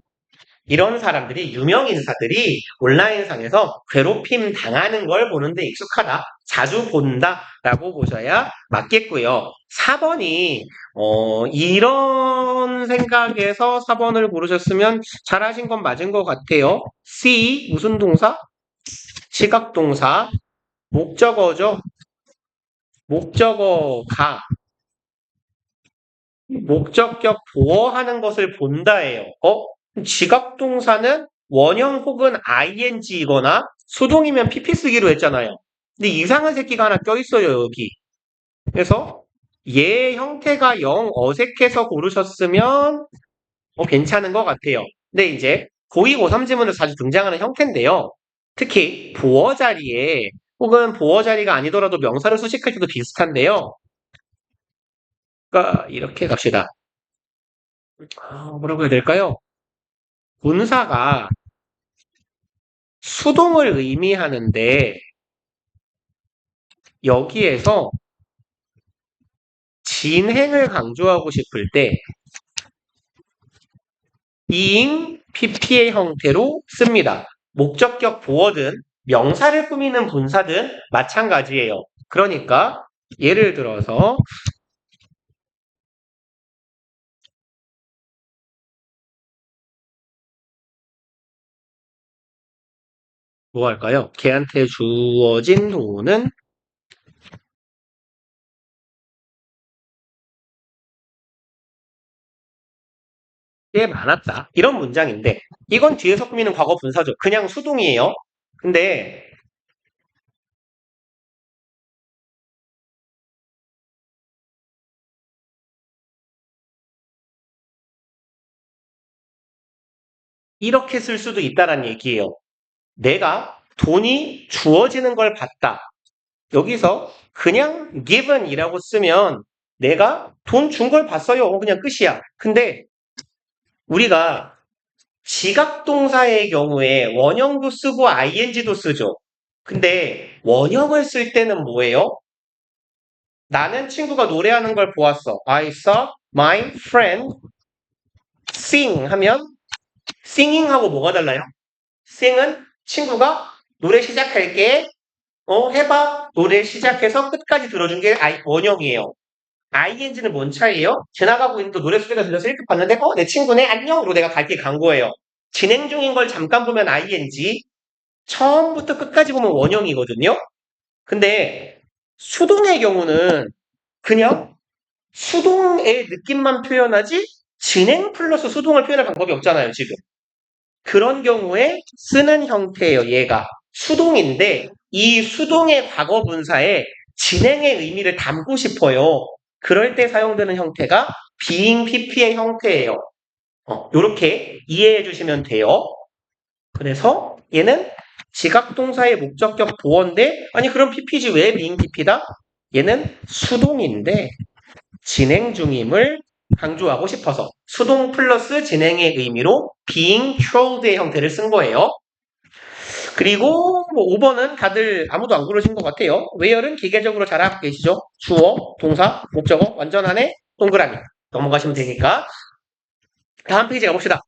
이런 사람들이 유명 인사들이 온라인상에서 괴롭힘 당하는 걸 보는데 익숙하다. 자주 본다라고 보셔야 맞겠고요. 4번이 이런 생각에서 4번을 고르셨으면 잘하신 건 맞은 것 같아요. C 무슨 동사? 지각동사. 목적어죠. 목적어가 목적격 보어하는 것을 본다예요. 지각동사는 원형 혹은 ing이거나 수동이면 pp 쓰기로 했잖아요. 근데 이상한 새끼가 하나 껴있어요, 여기. 그래서 얘 형태가 영 어색해서 고르셨으면 괜찮은 것 같아요. 근데 이제 고2, 고3 지문에서 자주 등장하는 형태인데요. 특히 보어 자리에 혹은 보어 자리가 아니더라도 명사를 수식할 때도 비슷한데요. 그러니까 이렇게 갑시다. 뭐라고 해야 될까요? 분사가 수동을 의미하는데 여기에서 진행을 강조하고 싶을 때 being PP의 형태로 씁니다. 목적격 보어든 명사를 꾸미는 분사든 마찬가지예요. 그러니까 예를 들어서 뭐 할까요? 걔한테 주어진 돈은 꽤 많았다. 이런 문장인데 이건 뒤에서 꾸미는 과거 분사죠. 그냥 수동이에요. 근데 이렇게 쓸 수도 있다는 얘기예요. 내가 돈이 주어지는 걸 봤다. 여기서 그냥 given이라고 쓰면 내가 돈 준 걸 봤어요. 그냥 끝이야. 근데 우리가 지각동사의 경우에 원형도 쓰고 ing도 쓰죠. 근데 원형을 쓸 때는 뭐예요? 나는 친구가 노래하는 걸 보았어. I saw my friend sing 하면 singing하고 뭐가 달라요? sing은 친구가 노래 시작할게. 해봐. 노래 시작해서 끝까지 들어준 게 원형이에요. ing는 뭔 차이예요? 지나가고 있는데 노래 소리가 들려서 이렇게 봤는데 내 친구네 안녕으로 내가 갈 길 간 거예요. 진행 중인 걸 잠깐 보면 ing, 처음부터 끝까지 보면 원형이거든요. 근데 수동의 경우는 그냥 수동의 느낌만 표현하지 진행 플러스 수동을 표현할 방법이 없잖아요, 지금. 그런 경우에 쓰는 형태예요, 얘가. 수동인데 이 수동의 과거 분사에 진행의 의미를 담고 싶어요. 그럴 때 사용되는 형태가 being pp의 형태예요. 이렇게 이해해 주시면 돼요. 그래서 얘는 지각동사의 목적격 보어인데 아니 그럼 pp지 왜 being pp다? 얘는 수동인데 진행 중임을 강조하고 싶어서 수동 플러스 진행의 의미로 being trolled의 형태를 쓴 거예요. 그리고 뭐 5번은 다들 아무도 안 고르신 것 같아요. where은 기계적으로 잘 알고 계시죠? 주어, 동사, 목적어, 완전한에 동그라미 넘어가시면 되니까 다음 페이지 가봅시다.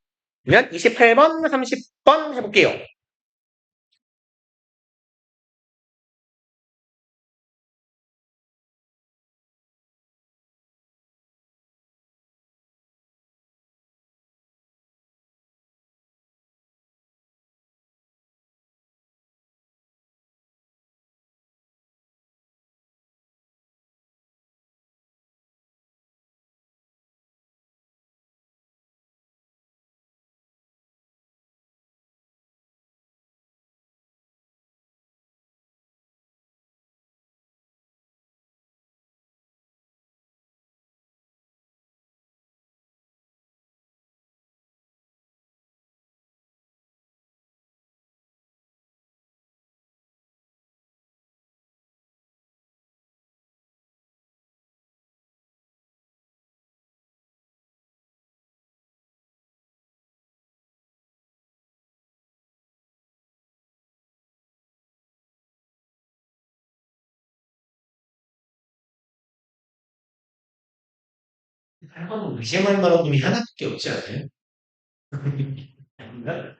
그러면 28번, 30번 해볼게요. 한번 의심할 만한 놈이 하나밖에 없지 않아요? 아닌가?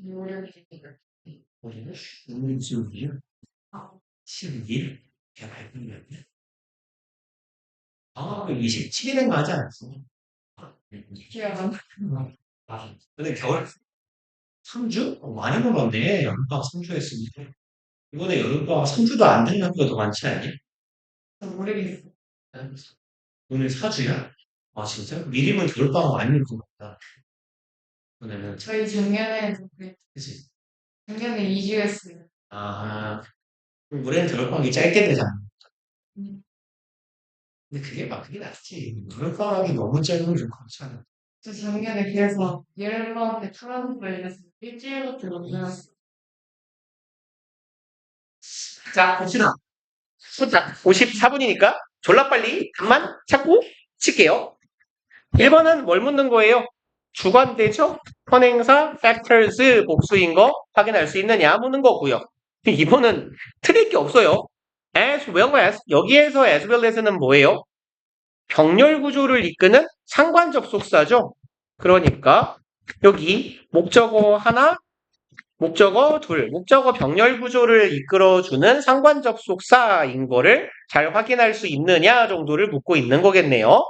모르겠네. 우리는 음주일, 십일, 개발뿐이었네. 아, 27일엔 가지 않았어. 기억은 아, 근데 겨울 3주? 많이 놀았네. 여름방학 3주 했으니까. 이번에 여름방학 3주도 안 되는 학교가 더 많지 않니? 모르겠어. 오늘 4주야? 아, 진짜? 미리면 겨울방학 많이 놀것 같다. 오늘은, 저희 작년에 그치? 작년에 2주 했어요. 아, 그럼 올해는 겨울방학이 짧게 되잖아. 음, 근데 그게 막 그게 낫지. 겨울방학이 너무 짧으면 좀 그렇잖아. 저 작년에 그래서 여름방학 때 프랑스 걸려서 일주일밖에 못 놀았어. 자, 봅시다. 자, 54분이니까 졸라 빨리 답만 찾고 칠게요. 1번은 뭘 묻는 거예요? 주관대죠? 선행사, factors, 복수인 거 확인할 수 있느냐 묻는 거고요. 2번은 틀릴 게 없어요. as well as, 여기에서 as well as는 뭐예요? 병렬 구조를 이끄는 상관 접속사죠. 그러니까 여기 목적어 하나, 목적어 둘, 목적어 병렬 구조를 이끌어주는 상관 접속사인 거를 잘 확인할 수 있느냐 정도를 묻고 있는 거겠네요.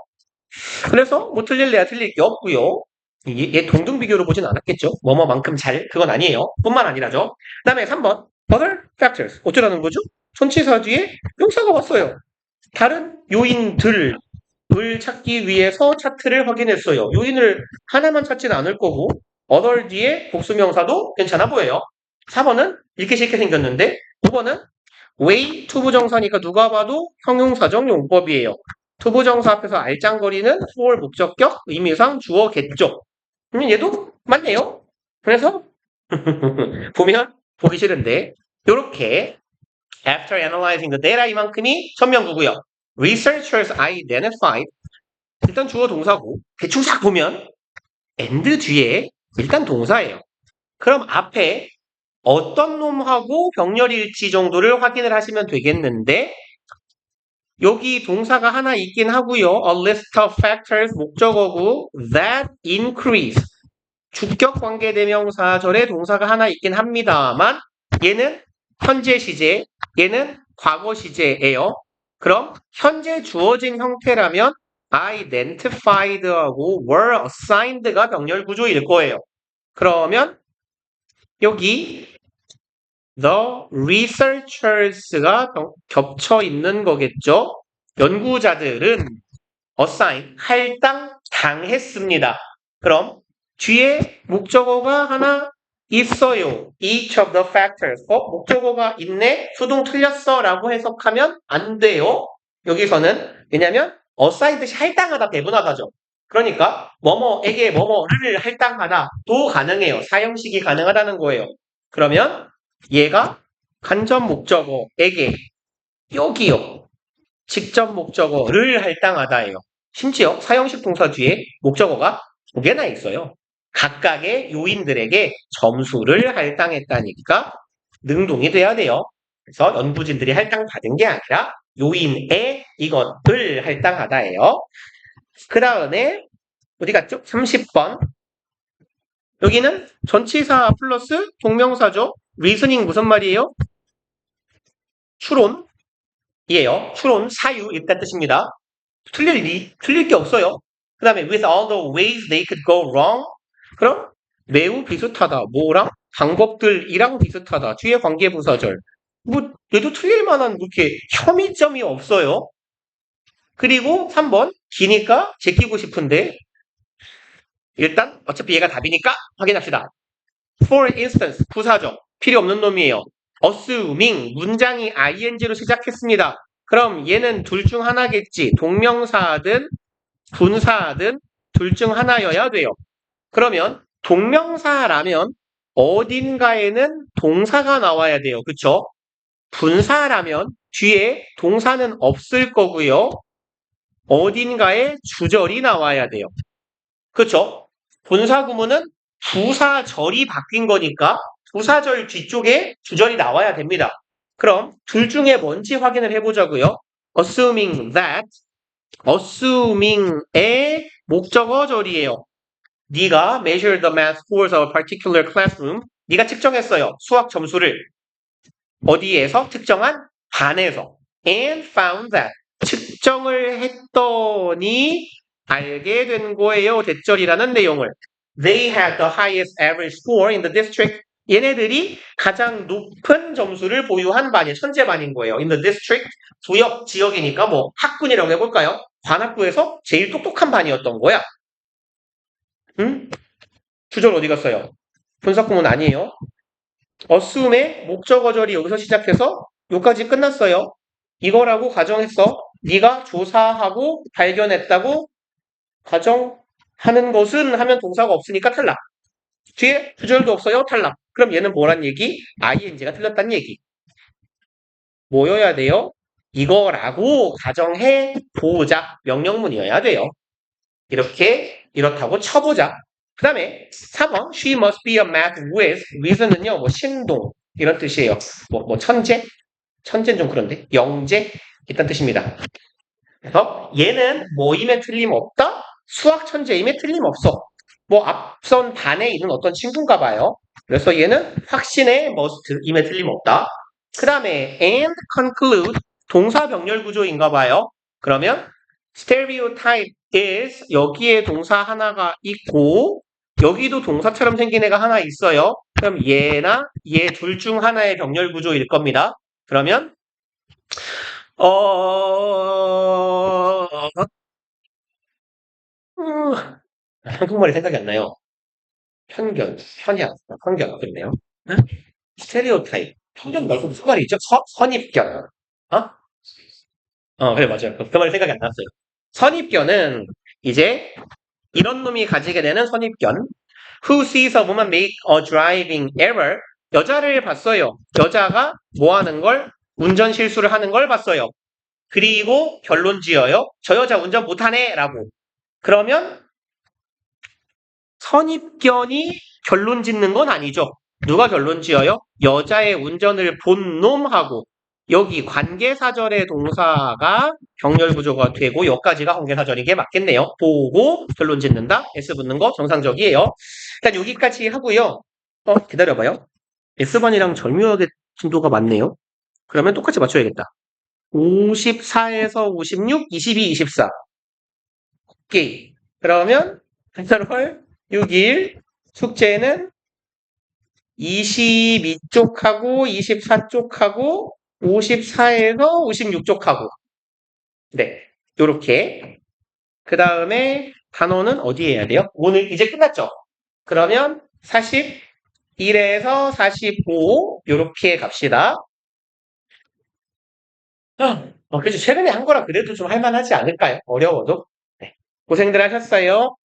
그래서 뭐 틀릴래야 틀릴 게 없고요. 얘 동등 비교로 보진 않았겠죠. 뭐뭐만큼 잘 그건 아니에요. 뿐만 아니라죠. 그다음에 3번 other factors 어쩌라는 거죠? 전치사 뒤에 명사가 왔어요. 다른 요인들을 찾기 위해서 차트를 확인했어요. 요인을 하나만 찾지는 않을 거고 other 뒤에 복수명사도 괜찮아 보여요. 4번은 읽기 쉽게 생겼는데 5번은 way 투부정사니까 누가 봐도 형용사적 용법이에요. 투부정사 앞에서 알짱거리는 for 목적격 의미상 주어겠죠. 얘도 맞네요. 그래서 보면 보기 싫은데 이렇게 after analyzing the data 이만큼이 천명구고요. Researchers identified 일단 주어 동사고 대충 싹 보면 and 뒤에 일단 동사예요. 그럼 앞에 어떤 놈하고 병렬일지 정도를 확인을 하시면 되겠는데 여기 동사가 하나 있긴 하고요. A list of factors 목적어고 that increase 주격 관계대명사절에 동사가 하나 있긴 합니다만 얘는 현재 시제, 얘는 과거 시제예요. 그럼 현재 주어진 형태라면 identified하고 were assigned가 병렬 구조일 거예요. 그러면 여기 the researchers가 겹쳐 있는 거겠죠? 연구자들은 assign, 할당, 당했습니다. 그럼 뒤에 목적어가 하나 있어요. Each of the factors. 목적어가 있네? 수동 틀렸어 라고 해석하면 안 돼요. 여기서는 왜냐면 assign듯이 할당하다 배분하다죠. 그러니까 뭐뭐에게 뭐뭐를 할당하다도 가능해요. 사형식이 가능하다는 거예요. 그러면 얘가 간접 목적어에게 여기요. 직접 목적어를 할당하다예요. 심지어 사형식 동사 뒤에 목적어가 2개나 있어요. 각각의 요인들에게 점수를 할당했다니까 능동이 돼야 돼요. 그래서 연구진들이 할당받은 게 아니라 요인에 이것을 할당하다예요. 그 다음에 어디 갔죠? 30번. 여기는 전치사 플러스 동명사죠. 리스닝 무슨 말이에요? 추론이에요. 추론, 사유 이런 뜻입니다. 틀릴 게 없어요. 그 다음에 with all the ways they could go wrong. 그럼 매우 비슷하다. 뭐랑? 방법들이랑 비슷하다. 뒤에 관계부사절. 뭐 얘도 틀릴 만한 그렇게 혐의점이 없어요. 그리고 3번 기니까 제끼고 싶은데 일단 어차피 얘가 답이니까 확인합시다. For instance 부사죠. 필요 없는 놈이에요. assuming 문장이 ing로 시작했습니다. 그럼 얘는 둘 중 하나겠지. 동명사든 분사든 둘 중 하나여야 돼요. 그러면 동명사라면 어딘가에는 동사가 나와야 돼요. 그쵸? 분사라면 뒤에 동사는 없을 거고요. 어딘가에 주절이 나와야 돼요. 그쵸? 분사 구문은 부사절이 바뀐 거니까 부사절 뒤쪽에 주절이 나와야 됩니다. 그럼 둘 중에 뭔지 확인을 해보자고요. assuming의 목적어절이에요. 네가 measure the math scores of a particular classroom. 네가 측정했어요. 수학 점수를. 어디에서? 특정한 반에서. And found that. 측정을 했더니 알게 된 거예요. 대절이라는 내용을. They had the highest average score in the district. 얘네들이 가장 높은 점수를 보유한 반이 천재반인 거예요. In the district, 구역, 지역이니까 뭐 학군이라고 해볼까요? 관학구에서 제일 똑똑한 반이었던 거야. 응? 주절 어디 갔어요? 분사구문 아니에요. assume의 목적어절이 여기서 시작해서 여기까지 끝났어요. 이거라고 가정했어. 네가 조사하고 발견했다고 가정하는 것은 하면 동사가 없으니까 탈락. 뒤에 주절도 없어요. 탈락. 그럼 얘는 뭐란 얘기? ing가 틀렸다는 얘기. 뭐여야 돼요? 이거라고 가정해 보자. 명령문이어야 돼요. 이렇다고 쳐보자. 그 다음에 4번 She must be a math whiz. whiz는요 뭐 신동 이런 뜻이에요. 뭐 천재? 천재는 좀 그런데 영재? 이런 뜻입니다. 그래서 얘는 뭐임에 틀림없다? 수학 천재임에 틀림없어. 뭐 앞선 반에 있는 어떤 친구인가 봐요. 그래서 얘는 확신의 must임에 틀림없다. 그 다음에 and conclude 동사 병렬 구조인가 봐요. 그러면 stereotype is 여기에 동사 하나가 있고 여기도 동사처럼 생긴 애가 하나 있어요. 그럼 얘나 얘 둘 중 하나의 병렬 구조일 겁니다. 그러면 한국말이 생각이 안 나요. 편견 그렇네요. 응? 스테레오타입. 편견 말고 무슨 말이 있죠? 선입견. 어? 그래 맞아요. 그 말이 생각이 안 났어요. 선입견은 이제 이런 놈이 가지게 되는 선입견. Who sees a woman make a driving error? 여자를 봤어요. 여자가 뭐 하는 걸? 운전 실수를 하는 걸 봤어요. 그리고 결론 지어요. 저 여자 운전 못하네 라고. 그러면 선입견이 결론 짓는 건 아니죠. 누가 결론 지어요? 여자의 운전을 본 놈하고 여기 관계사절의 동사가 병렬 구조가 되고 여기까지가 관계사절인 게 맞겠네요. 보고 결론 짓는다. S 붙는 거 정상적이에요. 일단 여기까지 하고요. 기다려봐요. S번이랑 절묘하게 진도가 맞네요. 그러면 똑같이 맞춰야겠다. 54에서 56, 22, 24. 게임. 그러면 8월 6일 숙제는 22쪽하고 24쪽하고 54에서 56쪽하고 네, 요렇게 그 다음에 단어는 어디에 해야 돼요? 오늘 이제 끝났죠? 그러면 41에서 45 요렇게 갑시다. 그렇죠. 최근에 한 거라 그래도 좀 할만하지 않을까요? 어려워도. 네. 고생들 하셨어요.